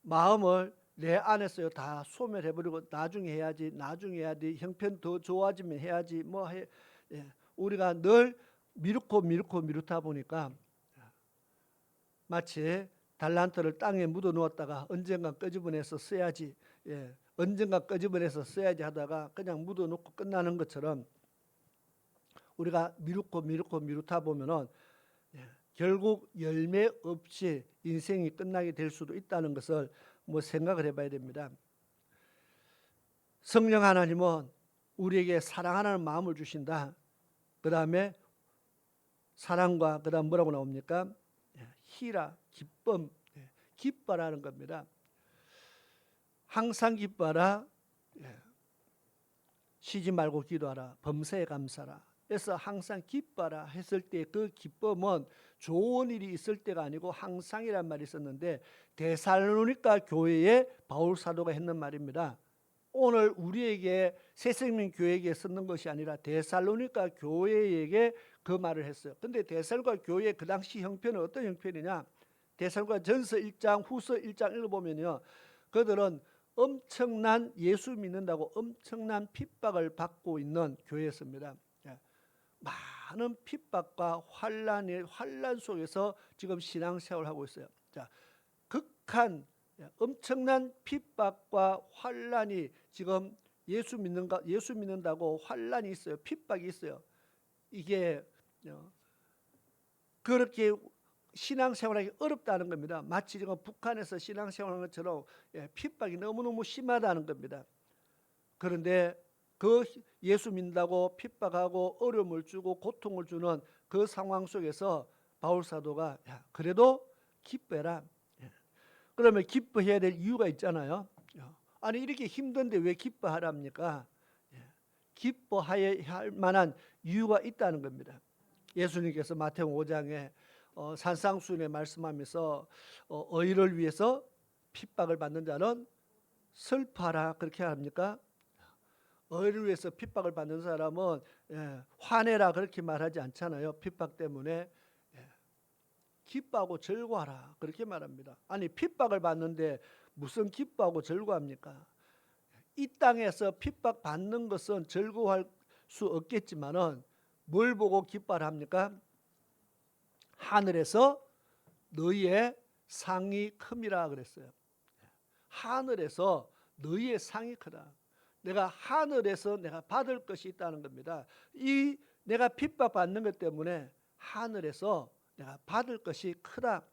A: 마음을 내 안에서 다 소멸해버리고 나중에 해야지 형편 더 좋아지면 해야지 우리가 늘 미루다 보니까 마치 달란트를 땅에 묻어 놓았다가 언젠가 끄집어내서 써야지 하다가 그냥 묻어 놓고 끝나는 것처럼 우리가 미루다 보면은 결국 열매 없이 인생이 끝나게 될 수도 있다는 것을 생각을 해봐야 됩니다. 성령 하나님은 우리에게 사랑하는 마음을 주신다. 그 다음에 사랑과 그 다음 뭐라고 나옵니까? 희라, 기쁨, 기뻐라는 겁니다. 항상 기뻐라, 쉬지 말고 기도하라, 범사에 감사라. 그래서 항상 기뻐라 했을 때 그 기쁨은 좋은 일이 있을 때가 아니고 항상이란 말이 있었는데 데살로니가 교회에 바울 사도가 했는 말입니다. 오늘 우리에게 새생명 교회에게 쓰는 것이 아니라 데살로니가 교회에게 그 말을 했어요. 근데 데살로니가 교회 그 당시 형편은 어떤 형편이냐? 데살로니가 전서 1장 후서 1장 읽어보면요, 그들은 엄청난 예수 믿는다고 엄청난 핍박을 받고 있는 교회였습니다. 많은 핍박과 환란 속에서 지금 신앙생활을 하고 있어요. 자, 극한 엄청난 핍박과 환란이 지금 예수 믿는다고 환란이 있어요. 핍박이 있어요. 이게 그렇게 신앙생활하기 어렵다는 겁니다. 마치 지금 북한에서 신앙생활하는 것처럼 핍박이 너무너무 심하다는 겁니다. 그런데 그 예수 믿는다고 핍박하고 어려움을 주고 고통을 주는 그 상황 속에서 바울 사도가 그래도 기뻐해라. 그러면 기뻐해야 될 이유가 있잖아요. 아니 이렇게 힘든데 왜 기뻐하랍니까? 기뻐해야 할 만한 이유가 있다는 겁니다. 예수님께서 마태복음 5장에 산상수훈에 말씀하면서 의를 위해서 핍박을 받는 자는 슬퍼하라 그렇게 합니까? 의를 위해서 핍박을 받는 사람은 화내라 그렇게 말하지 않잖아요. 핍박 때문에 기뻐하고 즐거워하라 그렇게 말합니다. 아니 핍박을 받는데 무슨 기뻐하고 즐거워합니까? 이 땅에서 핍박 받는 것은 즐거워할 수 없겠지만은 뭘 보고 기뻐를 합니까? 하늘에서 너희의 상이 큼이라 그랬어요. 하늘에서 너희의 상이 크다. 내가 하늘에서 내가 받을 것이 있다는 겁니다. 이 내가 핍박 받는 것 때문에 하늘에서 내가 받을 것이 크다.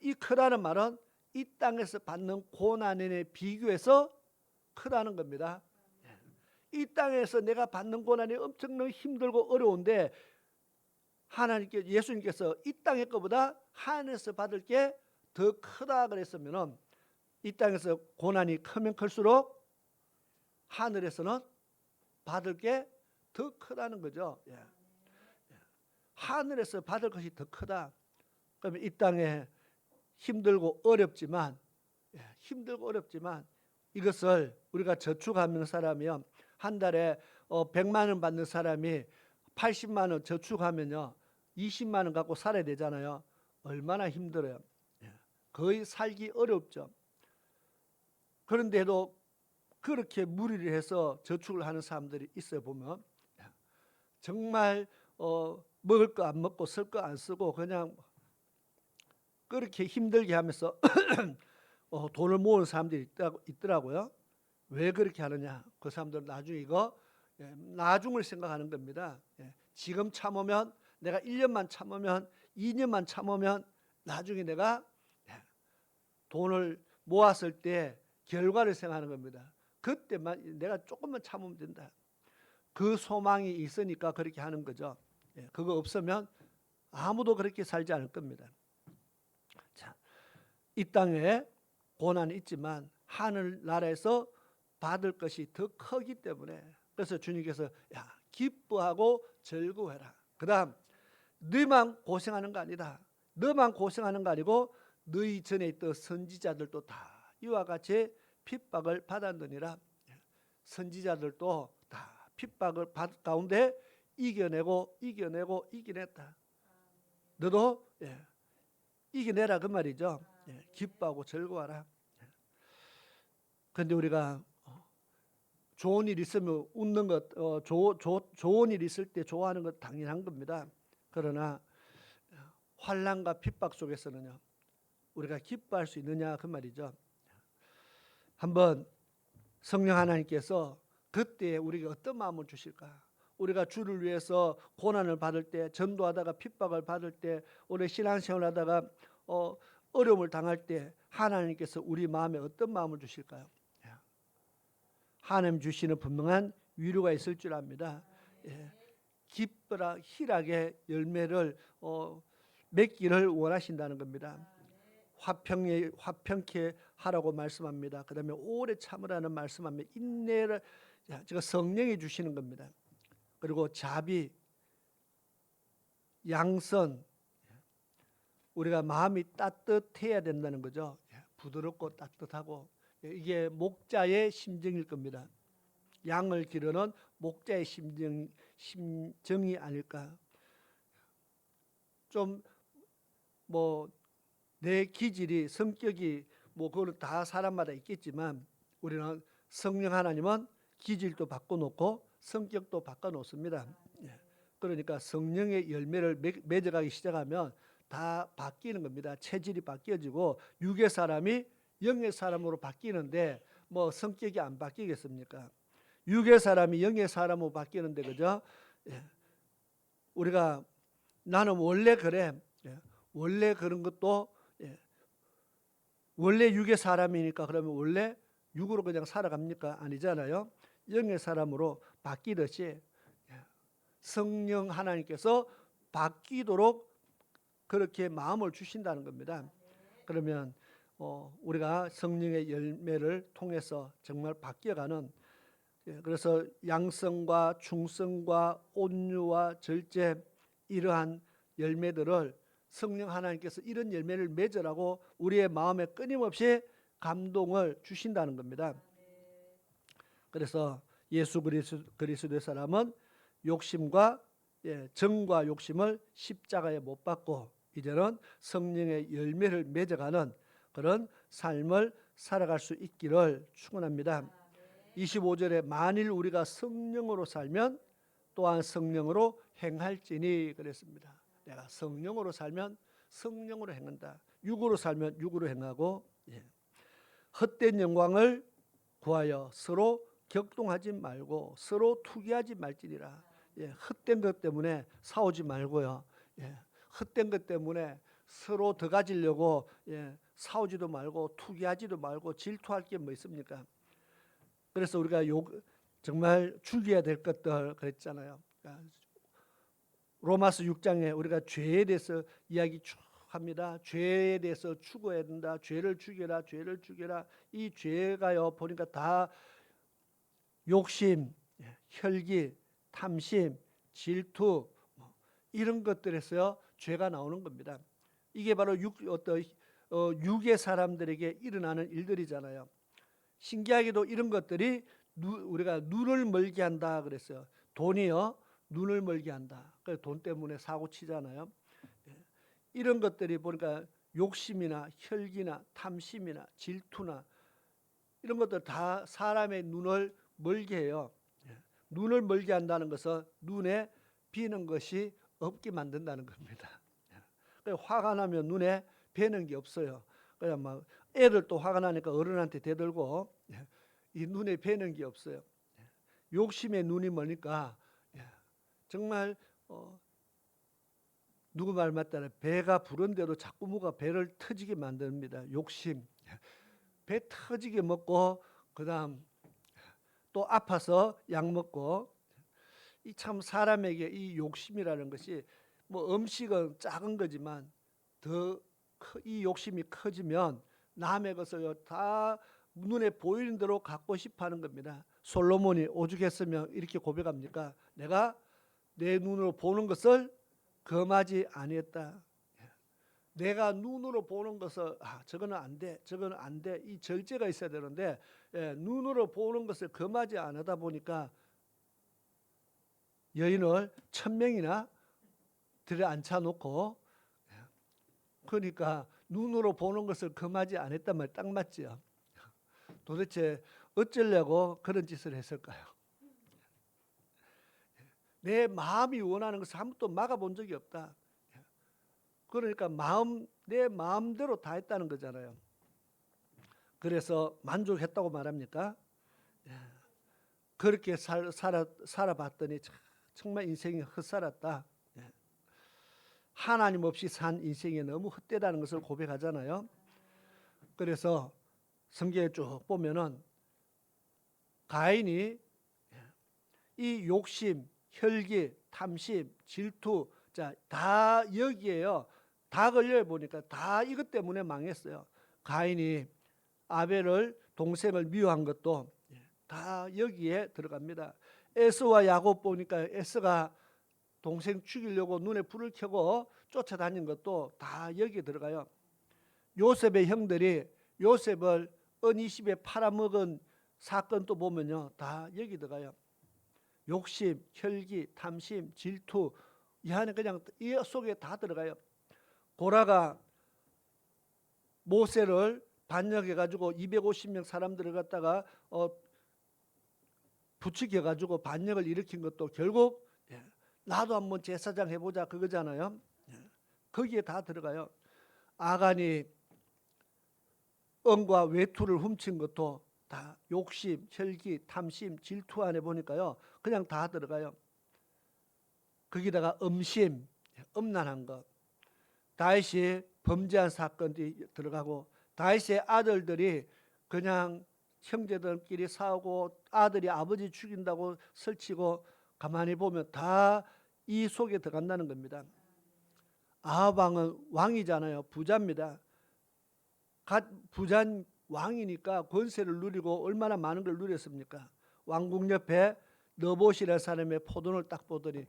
A: 이 크다는 말은 이 땅에서 받는 고난에 비교해서 크다는 겁니다. 이 땅에서 내가 받는 고난이 엄청나게 힘들고 어려운데 하나님께 예수님께서 이 땅의 것보다 하늘에서 받을 게 더 크다 그랬으면은 이 땅에서 고난이 크면 클수록 하늘에서는 받을 게 더 크다는 거죠. 하늘에서 받을 것이 더 크다. 그러면 이 땅에 힘들고 어렵지만 이것을 우리가 저축하는 사람이요, 한 달에 100만 원 받는 사람이 80만 원 저축하면요 20만 원 갖고 살아야 되잖아요. 얼마나 힘들어요. 거의 살기 어렵죠. 그런데도 그렇게 무리를 해서 저축을 하는 사람들이 있어 보면 정말 먹을 거 안 먹고 쓸 거 안 쓰고 그냥 그렇게 힘들게 하면서 돈을 모으는 사람들이 있더라고요. 왜 그렇게 하느냐? 그 사람들은 나중에 이거 나중을 생각하는 겁니다. 지금 참으면, 내가 1년만 참으면, 2년만 참으면 나중에 내가 돈을 모았을 때 결과를 생각하는 겁니다. 그때만 내가 조금만 참으면 된다. 그 소망이 있으니까 그렇게 하는 거죠. 그거 없으면 아무도 그렇게 살지 않을 겁니다. 자, 이 땅에 고난이 있지만 하늘나라에서 받을 것이 더 크기 때문에, 그래서 주님께서 기뻐하고 즐거워해라. 그 다음 너만 고생하는 거 아니다. 너만 고생하는 거 아니고 너희 전에 있던 선지자들도 다 이와 같이 핍박을 받았느니라. 선지자들도 다 핍박을 받 가운데 이겨내고 이겨냈다. 너도 이겨내라 그 말이죠. 기뻐하고 즐거워하라. 그런데 우리가 좋은 일 있으면 웃는 것, 좋은 일 있을 때 좋아하는 것 당연한 겁니다. 그러나 환난과 핍박 속에서는요, 우리가 기뻐할 수 있느냐 그 말이죠. 한번 성령 하나님께서 그때 우리가 어떤 마음을 주실까? 우리가 주를 위해서 고난을 받을 때, 전도하다가 핍박을 받을 때, 우리 신앙생활 하다가 어려움을 당할 때 하나님께서 우리 마음에 어떤 마음을 주실까요? 하나님 주시는 분명한 위로가 있을 줄 압니다. 기뻐라 희락의 열매를 맺기를 원하신다는 겁니다. 화평케 하라고 말씀합니다. 그 다음에 오래 참으라는 말씀합니다. 인내를 제가 성령이 주시는 겁니다. 그리고 자비, 양선, 우리가 마음이 따뜻해야 된다는 거죠. 부드럽고 따뜻하고, 이게 목자의 심정일 겁니다. 양을 기르는 목자의 심정이 아닐까. 좀 내 기질이, 성격이 그거는 다 사람마다 있겠지만 우리는 성령 하나님은 기질도 바꿔놓고 성격도 바꿔놓습니다. 그러니까 성령의 열매를 맺어가기 시작하면 다 바뀌는 겁니다. 체질이 바뀌어지고 육의 사람이 영의 사람으로 바뀌는데 성격이 안 바뀌겠습니까? 육의 사람이 영의 사람으로 바뀌는데, 그죠? 우리가 나는 원래 그래, 원래 그런 것도 원래 육의 사람이니까 그러면 원래 육으로 그냥 살아갑니까? 아니잖아요. 영의 사람으로 바뀌듯이 성령 하나님께서 바뀌도록 그렇게 마음을 주신다는 겁니다. 그러면 우리가 성령의 열매를 통해서 정말 바뀌어가는, 그래서 양성과 충성과 온유와 절제, 이러한 열매들을 성령 하나님께서 이런 열매를 맺으라고 우리의 마음에 끊임없이 감동을 주신다는 겁니다. 그래서 예수 그리스도의 사람은 욕심과 정과 욕심을 십자가에 못 박고 이제는 성령의 열매를 맺어가는 그런 삶을 살아갈 수 있기를 축원합니다. 25절에 만일 우리가 성령으로 살면 또한 성령으로 행할지니 그랬습니다. 내가 성령으로 살면 성령으로 행한다. 육으로 살면 육으로 행하고, 헛된 영광을 구하여 서로 격동하지 말고 서로 투기하지 말지니라. 헛된 것 때문에 싸우지 말고요. 헛된 것 때문에 서로 더 가지려고 싸우지도 말고 투기하지도 말고 질투할 게 뭐 있습니까? 그래서 우리가 정말 죽여야 될 것들 그랬잖아요. 로마서 6장에 우리가 죄에 대해서 이야기 쭉 합니다. 죄에 대해서 죽어야 된다. 죄를 죽여라, 죄를 죽여라. 이 죄가요 보니까 다 욕심, 혈기, 탐심, 질투 이런 것들에서 죄가 나오는 겁니다. 이게 바로 육의 사람들에게 일어나는 일들이잖아요. 신기하게도 이런 것들이 우리가 눈을 멀게 한다 그랬어요. 돈이요 눈을 멀게 한다. 그래서 돈 때문에 사고 치잖아요. 이런 것들이 보니까 욕심이나 혈기나 탐심이나 질투나 이런 것들 다 사람의 눈을 멀게 해요. 눈을 멀게 한다는 것은 눈에 비는 것이 없게 만든다는 겁니다. 화가 나면 눈에 뵈는 게 없어요. 그냥 막 애들 또 화가 나니까 어른한테 대들고 이 눈에 뵈는 게 없어요. 욕심에 눈이 머니까 정말 누구 말 맞다라 배가 부른 대로 자꾸 뭐가 배를 터지게 만듭니다. 욕심. 배 터지게 먹고 그다음 또 아파서 약 먹고 이 참 사람에게 이 욕심이라는 것이 뭐 음식은 작은 거지만 더 이 욕심이 커지면 남의 것을 다 눈에 보이는 대로 갖고 싶어 하는 겁니다. 솔로몬이 오죽했으면 이렇게 고백합니까? 내가 내 눈으로 보는 것을 금하지 아니했다. 내가 눈으로 보는 것을 저거는 안 돼, 저거는 안 돼. 이 절제가 있어야 되는데 눈으로 보는 것을 금하지 않다 보니까 여인을 1000명이나 들여 앉혀놓고 그러니까 눈으로 보는 것을 금하지 않았단 말 딱 맞지요. 도대체 어쩌려고 그런 짓을 했을까요? 내 마음이 원하는 것을 한 번도 막아본 적이 없다. 그러니까 내 마음대로 다 했다는 거잖아요. 그래서 만족했다고 말합니까? 그렇게 살아봤더니 정말 인생이 헛살았다. 하나님 없이 산 인생이 너무 헛되다는 것을 고백하잖아요. 그래서 성경에 쭉 보면은 가인이 이 욕심, 혈기, 탐심, 질투 다 여기에요. 다 걸려 보니까 다 이것 때문에 망했어요. 가인이 아벨을 동생을 미워한 것도 다 여기에 들어갑니다. 에서와 야곱 보니까 에서가 동생 죽이려고 눈에 불을 켜고 쫓아다닌 것도 다 여기에 들어가요. 요셉의 형들이 요셉을 은 20에 팔아먹은 사건도 보면요 다 여기 들어가요. 욕심, 혈기, 탐심, 질투 이 안에 그냥 이 속에 다 들어가요. 고라가 모세를 반역해가지고 250명 사람들을 갖다가 부추겨가지고 반역을 일으킨 것도 결국 나도 한번 제사장 해보자 그거잖아요. 거기에 다 들어가요. 아간이 은과 외투를 훔친 것도 다 욕심, 혈기, 탐심, 질투 안에 보니까요 그냥 다 들어가요. 거기다가 음심, 음란한 것, 다윗이 범죄한 사건이 들어가고 다윗의 아들들이 그냥 형제들끼리 싸우고 아들이 아버지 죽인다고 설치고 가만히 보면 다 이 속에 들어간다는 겁니다. 아합 왕은 왕이잖아요. 부자입니다. 부자인 왕이니까 권세를 누리고 얼마나 많은 걸 누렸습니까? 왕궁 옆에 너봇이라는 사람의 포도를 딱 보더니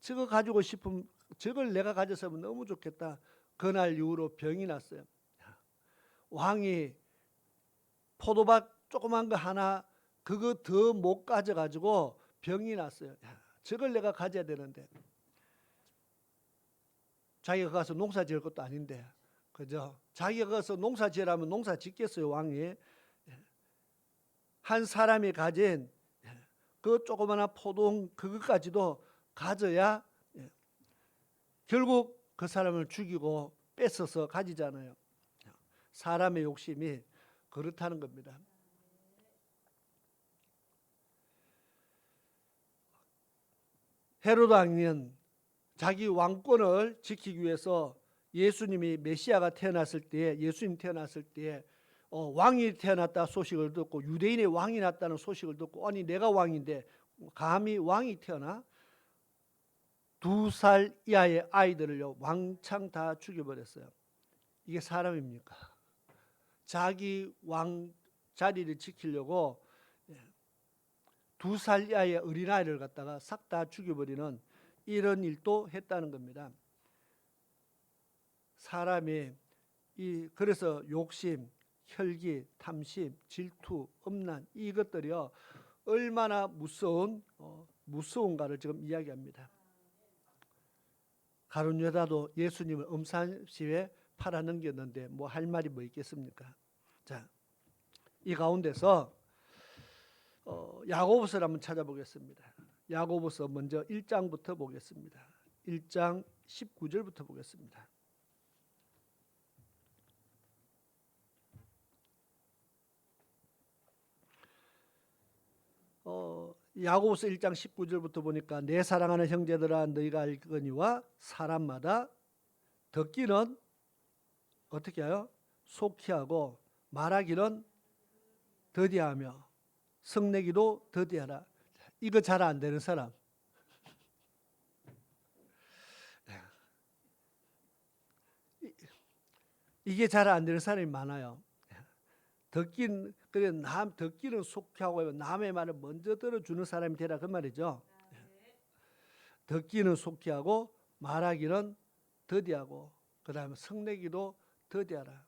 A: 저거 가지고 싶으면 저걸 내가 가졌으면 너무 좋겠다. 그날 이후로 병이 났어요. 왕이 포도밭 조그만 거 하나 그거 더 못 가져가지고 병이 났어요. 저걸 내가 가져야 되는데 자기가 가서 농사 지을 것도 아닌데 그죠? 자기가 가서 농사 지으라면 농사 짓겠어요. 왕이 한 사람이 가진 그 조그마한 포도 그것까지도 가져야 결국 그 사람을 죽이고 뺏어서 가지잖아요. 사람의 욕심이 그렇다는 겁니다. 헤로드 왕은 자기 왕권을 지키기 위해서 예수님이 메시아가 태어났을 때 예수님 태어났을 때 왕이 태어났다 소식을 듣고 유대인의 왕이 났다는 소식을 듣고 아니 내가 왕인데 감히 왕이 태어나? 2살 이하의 아이들을요 왕창 다 죽여버렸어요. 이게 사람입니까? 자기 왕 자리를 지키려고 2살 이하의 어린아이를 갖다가 싹 다 죽여버리는 이런 일도 했다는 겁니다. 사람이 그래서 욕심, 혈기, 탐심, 질투, 음란 이것들이요 얼마나 무서운가를 지금 이야기합니다. 가룟 유다도 예수님을 음산시에 팔아넘겼는데 뭐 할 말이 뭐 있겠습니까? 자, 이 가운데서 야고보서를 한번 찾아보겠습니다. 야고보서 먼저 1장부터 보겠습니다. 1장 19절부터 보겠습니다. 야고보서 1장 19절부터 보니까 내 사랑하는 형제들아 너희가 알거니와 사람마다 듣기는 어떻게 하여 속히 하고 말하기는 더디하며 성내기도 더디하라. 이거 잘 안 되는 사람. 이게 잘 안 되는 사람이 많아요. 듣기는 속히 하고 남의 말을 먼저 들어주는 사람이 되라 그 말이죠. 듣기는 속히 하고 말하기는 더디하고 그다음에 성내기도 더디하라.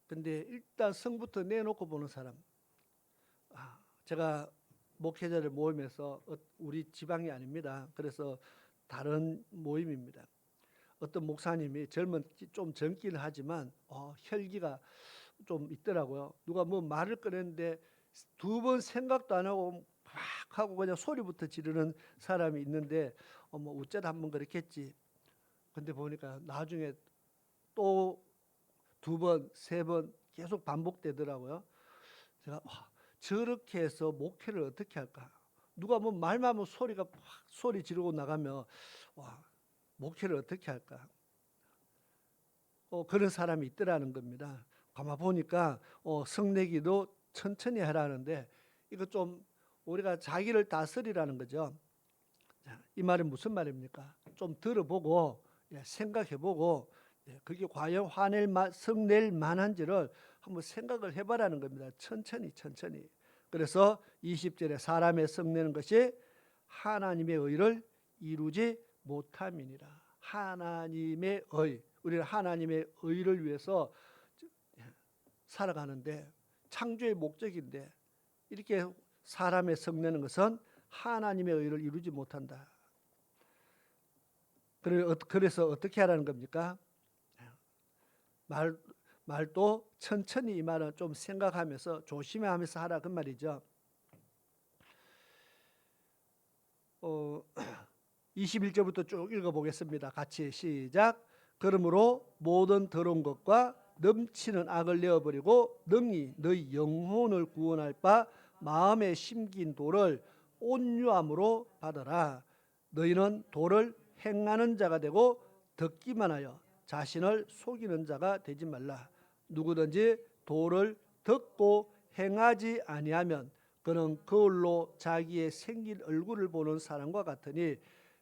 A: 근데 일단 성부터 내놓고 보는 사람. 제가 목회자를 모임에서 우리 지방이 아닙니다. 그래서 다른 모임입니다. 어떤 목사님이 좀 젊기는 하지만 혈기가 좀 있더라고요. 누가 뭐 말을 꺼냈는데 2번 생각도 안 하고 막 하고 그냥 소리부터 지르는 사람이 있는데 뭐 어쩌다 한번 그렇겠지. 근데 보니까 나중에 또 2번, 3번 계속 반복되더라고요. 제가 저렇게 해서 목회를 어떻게 할까? 누가 뭐 말만 하면 소리가 팍 소리 지르고 나가면 목회를 어떻게 할까? 그런 사람이 있더라는 겁니다. 가만 보니까 성내기도 천천히 하라는데 이거 좀 우리가 자기를 다스리라는 거죠. 자, 이 말은 무슨 말입니까? 좀 들어보고 생각해보고 그게 과연 성낼 만한지를 한번 생각을 해봐라는 겁니다. 천천히. 그래서 20절에 사람의 성내는 것이 하나님의 의를 이루지 못함이니라. 하나님의 의, 우리는 하나님의 의를 위해서 살아가는데 창조의 목적인데 이렇게 사람의 성내는 것은 하나님의 의를 이루지 못한다. 그래서 어떻게 하라는 겁니까? 말도 천천히 이 말은 좀 생각하면서 조심하면서 하라 그 말이죠. 21절부터 쭉 읽어보겠습니다. 같이 시작. 그러므로 모든 더러운 것과 넘치는 악을 내어버리고 능히 너희 영혼을 구원할 바 마음에 심긴 도를 온유함으로 받아라. 너희는 도를 행하는 자가 되고 듣기만 하여 자신을 속이는 자가 되지 말라. 누구든지 도를 듣고 행하지 아니하면 그는 거울로 자기의 생긴 얼굴을 보는 사람과 같으니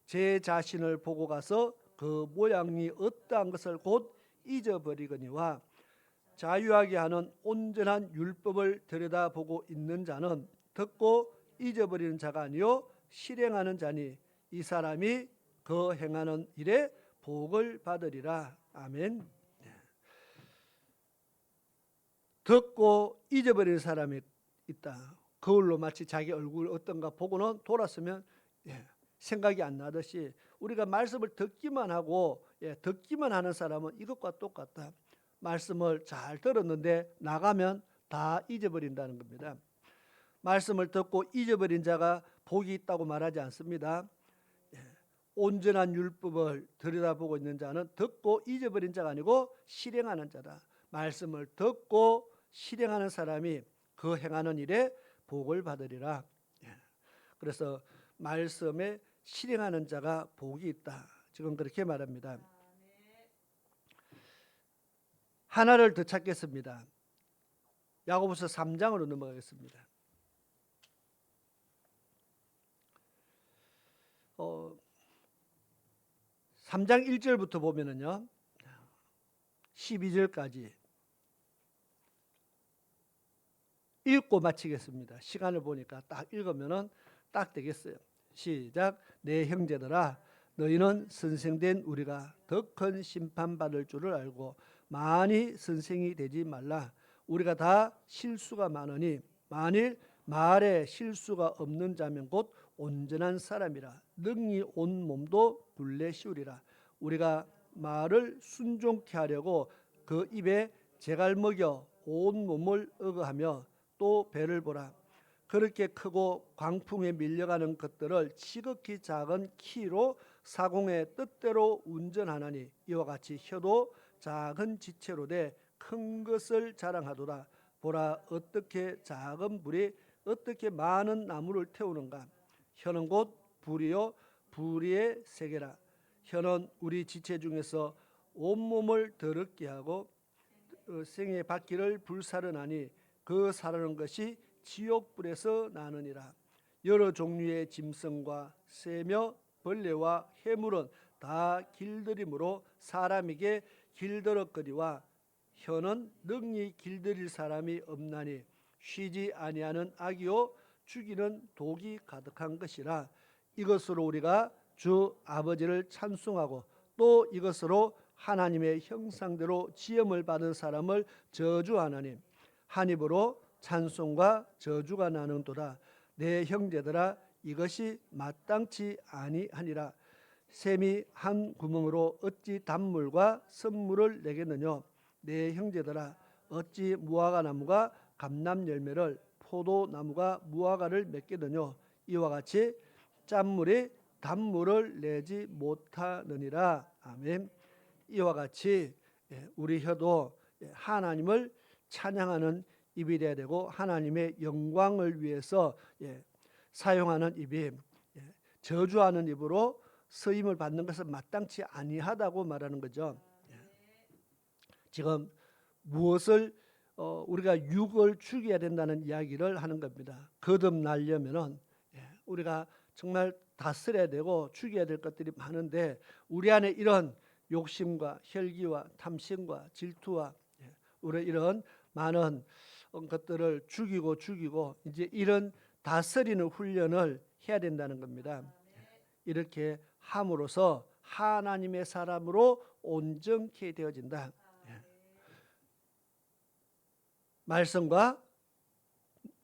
A: 제 자신을 보고 가서 그 모양이 어떠한 것을 곧 잊어버리거니와 자유하게 하는 온전한 율법을 들여다보고 있는 자는 듣고 잊어버리는 자가 아니요 실행하는 자니 이 사람이 그 행하는 일에 복을 받으리라. 아멘. 듣고 잊어버리는 사람이 있다. 거울로 마치 자기 얼굴 어떤가 보고는 돌았으면 생각이 안 나듯이 우리가 말씀을 듣기만 하고 듣기만 하는 사람은 이것과 똑같다. 말씀을 잘 들었는데 나가면 다 잊어버린다는 겁니다. 말씀을 듣고 잊어버린 자가 복이 있다고 말하지 않습니다. 온전한 율법을 들여다보고 있는 자는 듣고 잊어버린 자가 아니고 실행하는 자다. 말씀을 듣고 실행하는 사람이 그 행하는 일에 복을 받으리라. 그래서 말씀에 실행하는 자가 복이 있다. 지금 그렇게 말합니다. 하나를 더 찾겠습니다. 야고보서 3장으로 넘어가겠습니다. 3장 1절부터 보면은요 12절까지 읽고 마치겠습니다. 시간을 보니까 딱 읽으면은 딱 되겠어요. 시작. 내 형제들아 너희는 선생된 우리가 더 큰 심판받을 줄을 알고 많이 선생이 되지 말라. 우리가 다 실수가 많으니 만일 말에 실수가 없는 자면 곧 온전한 사람이라 능히 온 몸도 굴레 씌우리라. 우리가 말을 순종케 하려고 그 입에 재갈 먹여 온 몸을 억어하며 또 배를 보라. 그렇게 크고 광풍에 밀려가는 것들을 지극히 작은 키로 사공의 뜻대로 운전하나니 이와 같이 혀도 작은 지체로 돼 큰 것을 자랑하도다. 보라 어떻게 작은 불이 어떻게 많은 나무를 태우는가. 혀는 곧 불이요 불의의 세계라. 혀는 우리 지체 중에서 온몸을 더럽게 하고 생의 바퀴를 불사르나니 그 사르는 것이 지옥불에서 나느니라. 여러 종류의 짐승과 새며 벌레와 해물은 다 길들임으로 사람에게 길들었거니와 혀는 능히 길들일 사람이 없나니 쉬지 아니하는 악이요 죽이는 독이 가득한 것이라. 이것으로 우리가 주 아버지를 찬송하고 또 이것으로 하나님의 형상대로 지음을 받은 사람을 저주하나니 한 입으로 찬송과 저주가 나는도다. 내 형제들아 이것이 마땅치 아니하니라. 샘이 한 구멍으로 어찌 단물과 선물을 내겠느냐. 내 형제들아 어찌 무화과 나무가 감람 열매를 포도나무가 무화과를 맺겠느냐. 이와 같이 짠물이 단물을 내지 못하느니라. 아멘. 이와 같이 우리 혀도 하나님을 찬양하는 입이 되어야 되고 하나님의 영광을 위해서 사용하는 입이 저주하는 입으로 쓰임을 받는 것은 마땅치 아니하다고 말하는 거죠. 지금 무엇을 우리가 육을 죽여야 된다는 이야기를 하는 겁니다. 거듭나려면은 우리가 정말 다스려야 되고 죽여야 될 것들이 많은데 우리 안에 이런 욕심과 혈기와 탐심과 질투와 우리 이런 많은 것들을 죽이고 이제 이런 다스리는 훈련을 해야 된다는 겁니다. 이렇게 함으로써 하나님의 사람으로 온전케 되어진다. 말씀과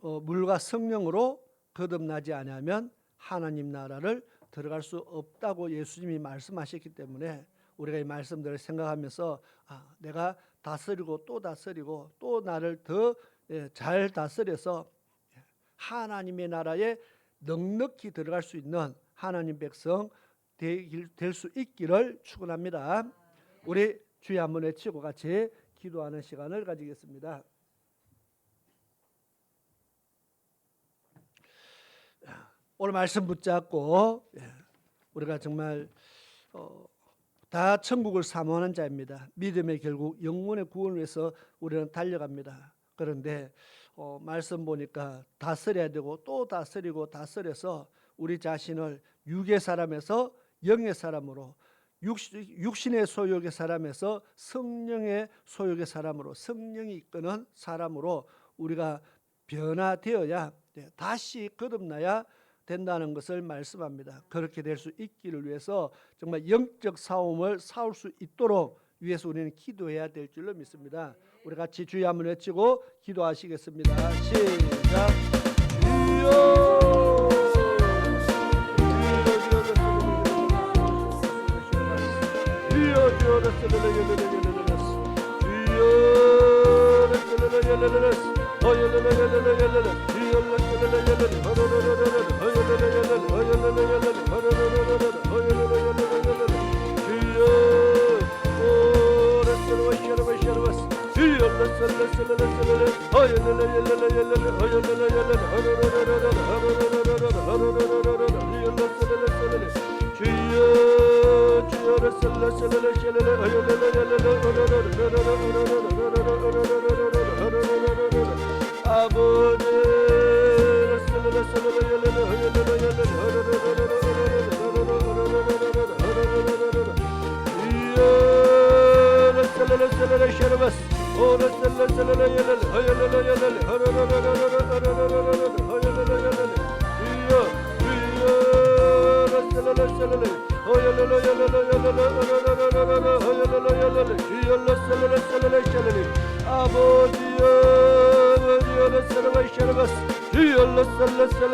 A: 물과 성령으로 거듭나지 아니하면 하나님 나라를 들어갈 수 없다고 예수님이 말씀하셨기 때문에 우리가 이 말씀들을 생각하면서 내가 다스리고 또 나를 더 잘 다스려서 하나님의 나라에 넉넉히 들어갈 수 있는 하나님 백성 될 수 있기를 축원합니다. 우리 주여 한번 외치고 같이 기도하는 시간을 가지겠습니다. 오늘 말씀 붙잡고 우리가 정말 다 천국을 사모하는 자입니다. 믿음의 결국 영혼의 구원을 위해서 우리는 달려갑니다. 그런데 말씀 보니까 다스려야 되고 또 다스리고 다스려서 우리 자신을 육의 사람에서 영의 사람으로 육신의 소욕의 사람에서 성령의 소욕의 사람으로 성령이 이끄는 사람으로 우리가 변화되어야 다시 거듭나야 된다는 것을 말씀합니다. 그렇게 될 수 있기를 위해서 정말 영적 싸움을 싸울 수 있도록 위해서 우리는 기도해야 될 줄로 믿습니다. 우리 같이 주여 한번 외치고 기도하시겠습니다. 시작. 주여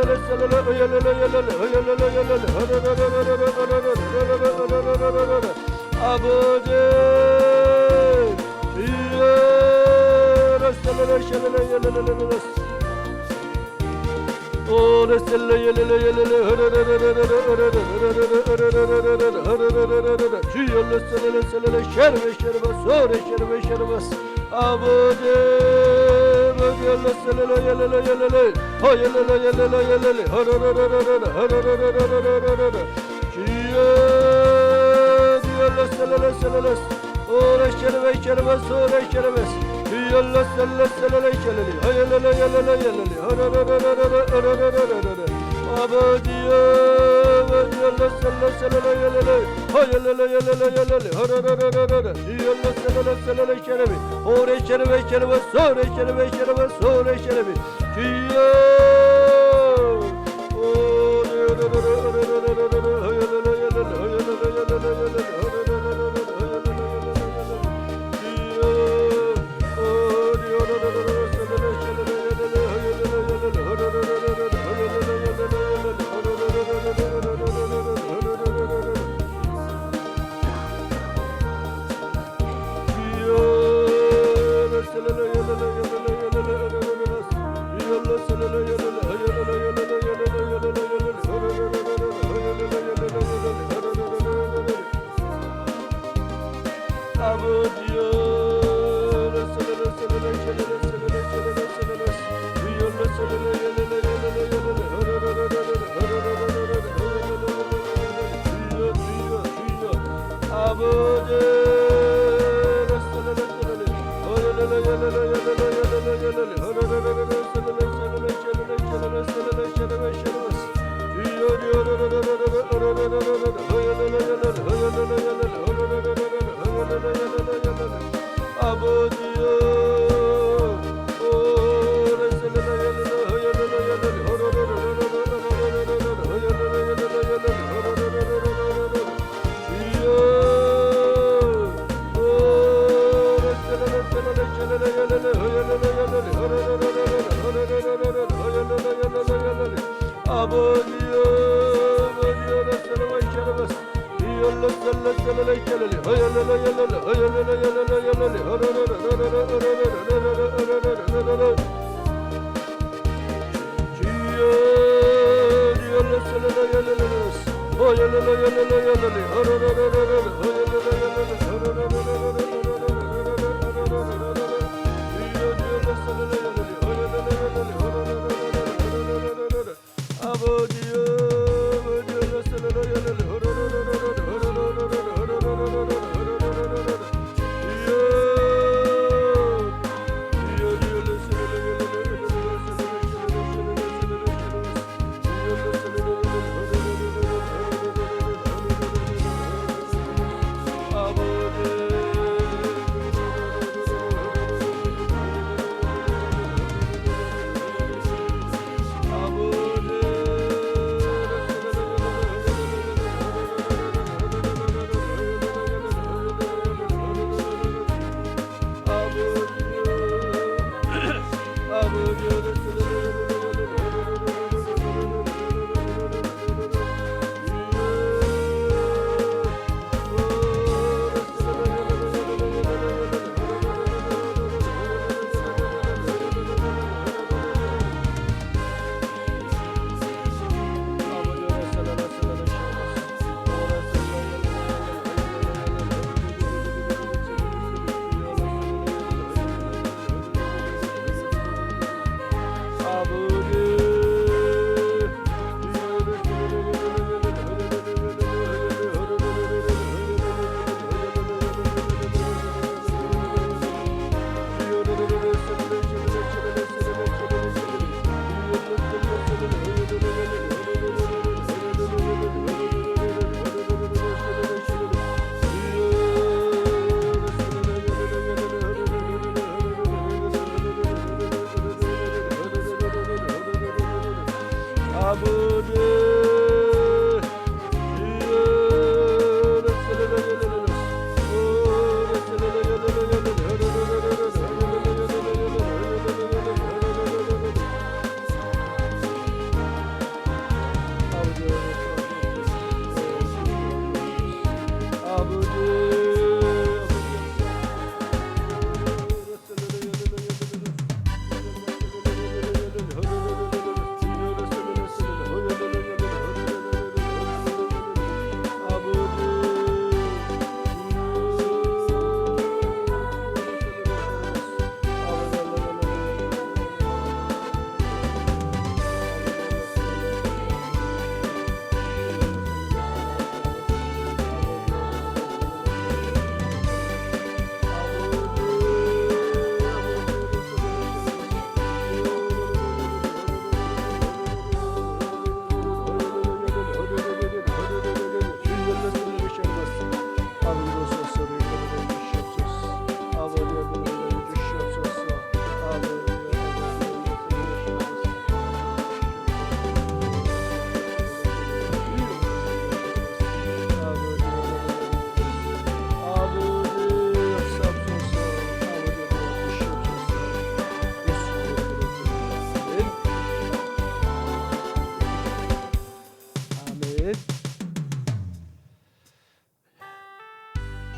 A: 아버지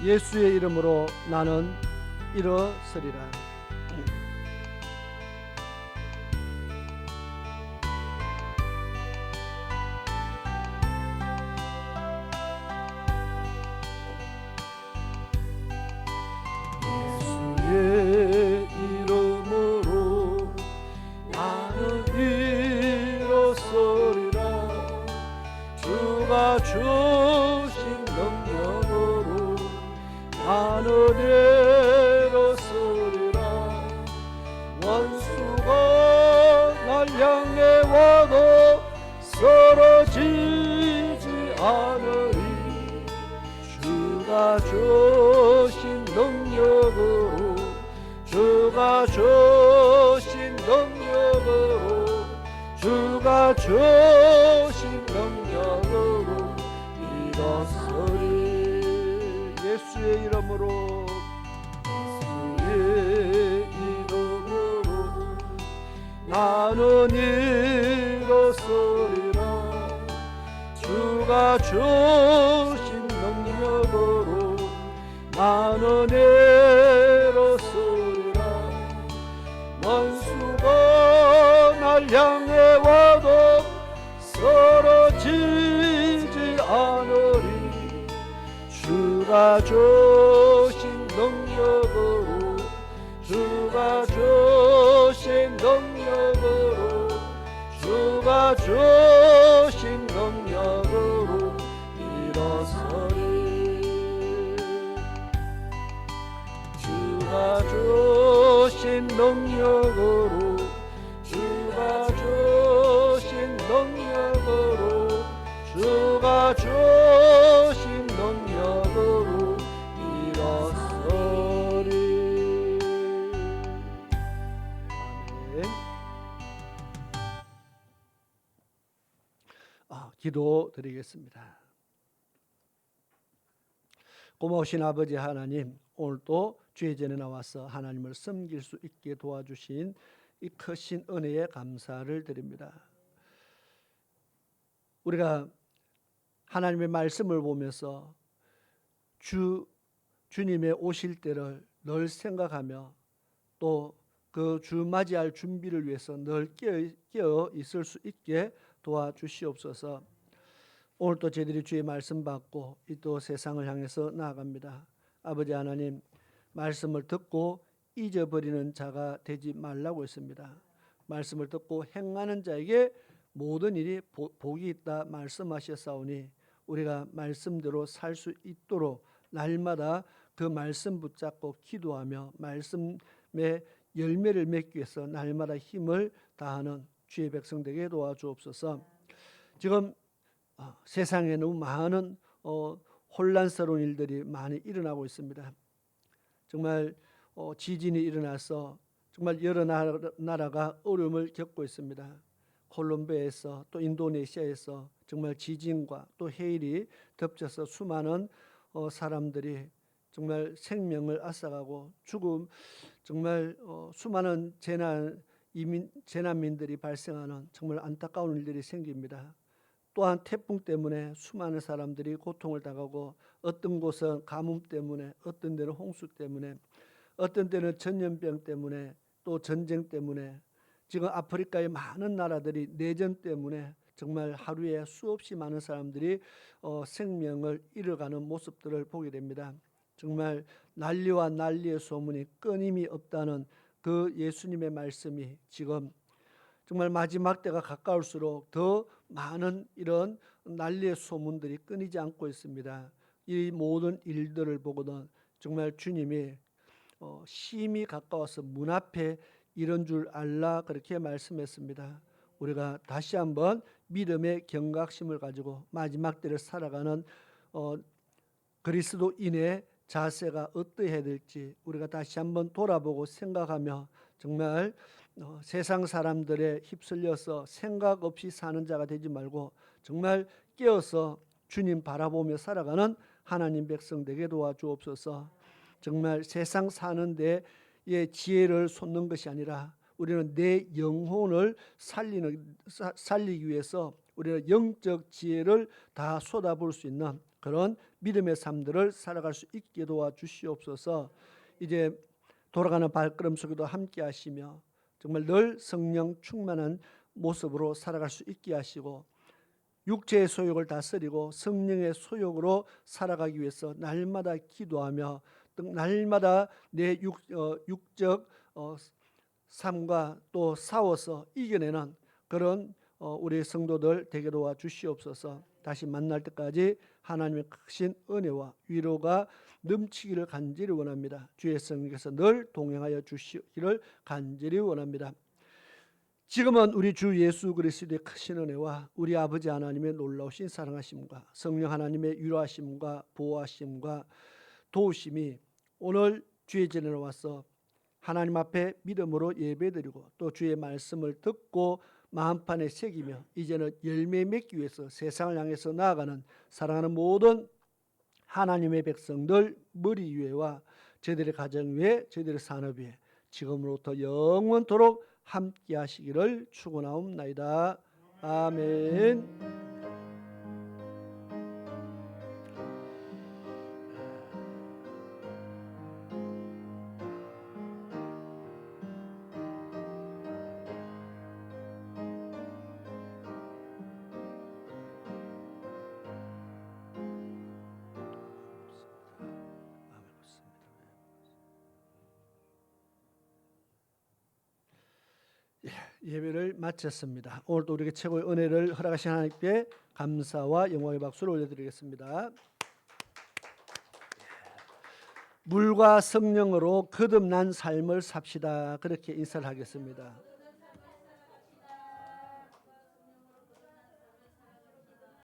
A: 예수의 이름으로 나는 일어서리라.
B: 예수의 이름으로 나는 일어서리라. 주가 주신 능력으로 나는 일어서리라. 원수가 날 향해 와도 쓰러지지 않으리. 주가 주신 능력으로, 주가 주신 능력으로, 주가 주신 능력으로 일어서리. 예수의 이름으로, 예수의 이름으로 나는 일어서리라. 주가 주신 능력으로 나는 일어서리라. 원수가 날 향해 와도 쓰러지지 않으리. 주가 주신 능력으로, 주가 주신 능력으로, 주가 주신 능력으로 일어서리. 주가 주신 능력으로, 주가 주신 능력으로, 주가 주신 능력으로 일어서리. 아멘. 기도 드리겠습니다. 고마우신 아버지 하나님, 오늘도 주의 전에 나와서 하나님을 섬길 수 있게 도와주신 이 크신 은혜에 감사를 드립니다. 우리가 하나님의 말씀을 보면서 주님의 오실 때를 늘 생각하며 또 그 주 맞이할 준비를 위해서 늘 깨어 있을 수 있게 도와주시옵소서. 오늘도 저희들이 주의 말씀 받고 이 또 세상을 향해서 나아갑니다. 아버지 하나님, 말씀을 듣고 잊어버리는 자가 되지 말라고 했습니다. 말씀을 듣고 행하는 자에게 모든 일이 복이 있다 말씀하셨사오니 우리가 말씀대로 살 수 있도록 날마다 그 말씀 붙잡고 기도하며 말씀의 열매를 맺기 위해서 날마다 힘을 다하는 주의 백성 되게 도와주옵소서. 지금 세상에 너무 많은 혼란스러운 일들이 많이 일어나고 있습니다. 정말 지진이 일어나서 정말 여러 나라가 어려움을 겪고 있습니다. 콜롬비아에서 또 인도네시아에서 정말 지진과 또 해일이 덮쳐서 수많은 사람들이 정말 생명을 앗아가고 죽음, 정말 수많은 재난민들이 발생하는 정말 안타까운 일들이 생깁니다. 또한 태풍 때문에 수많은 사람들이 고통을 당하고 어떤 곳은 가뭄 때문에, 어떤 데는 홍수 때문에, 어떤 때는 전염병 때문에, 또 전쟁 때문에, 지금 아프리카의 많은 나라들이 내전 때문에 정말 하루에 수없이 많은 사람들이 생명을 잃어가는 모습들을 보게 됩니다. 정말 난리와 난리의 소문이 끊임이 없다는 그 예수님의 말씀이 지금 정말 마지막 때가 가까울수록 더 많은 이런 난리의 소문들이 끊이지 않고 있습니다. 이 모든 일들을 보고는 정말 주님이 심히 가까워서 문 앞에 이런 줄 알라 그렇게 말씀했습니다. 우리가 다시 한번 믿음의 경각심을 가지고 마지막 때를 살아가는 그리스도인의 자세가 어떠해야 될지 우리가 다시 한번 돌아보고 생각하며 정말 세상 사람들에 휩쓸려서 생각 없이 사는 자가 되지 말고 정말 깨어서 주님 바라보며 살아가는 하나님 백성 되게 도와주옵소서. 정말 세상 사는 데에 지혜를 쏟는 것이 아니라 우리는 내 영혼을 살리기 위해서 우리는 영적 지혜를 다 쏟아볼 수 있는 그런 믿음의 삶들을 살아갈 수 있게 도와주시옵소서. 이제 돌아가는 발걸음 속에도 함께 하시며 정말 늘 성령 충만한 모습으로 살아갈 수 있게 하시고 육체의 소욕을 다스리고 성령의 소욕으로 살아가기 위해서 날마다 기도하며 날마다 내 육적 삶과 또 싸워서 이겨내는 그런 우리 성도들 되게 도와주시옵소서. 다시 만날 때까지 하나님의 크신 은혜와 위로가 넘치기를 간절히 원합니다. 주의 성령께서 늘 동행하여 주시기를 간절히 원합니다. 지금은 우리 주 예수 그리스도의 크신 은혜와 우리 아버지 하나님의 놀라우신 사랑하심과 성령 하나님의 위로하심과 보호하심과 도우심이 오늘 주의 전에 와서 하나님 앞에 믿음으로 예배드리고 또 주의 말씀을 듣고 마음판에 새기며 이제는 열매 맺기 위해서 세상을 향해서 나아가는 사랑하는 모든 하나님의 백성들 머리 위에와 저희들의 가정 위에 저희들의 산업 위에 지금으로부터 영원토록 함께 하시기를 축원하옵나이다. 아멘. 예배를 마쳤습니다. 오늘도 우리에게 최고의 은혜를 허락하신 하나님께 감사와 영광의 박수를 올려드리겠습니다. 물과 성령으로 거듭난 삶을 삽시다. 그렇게 인사를 하겠습니다.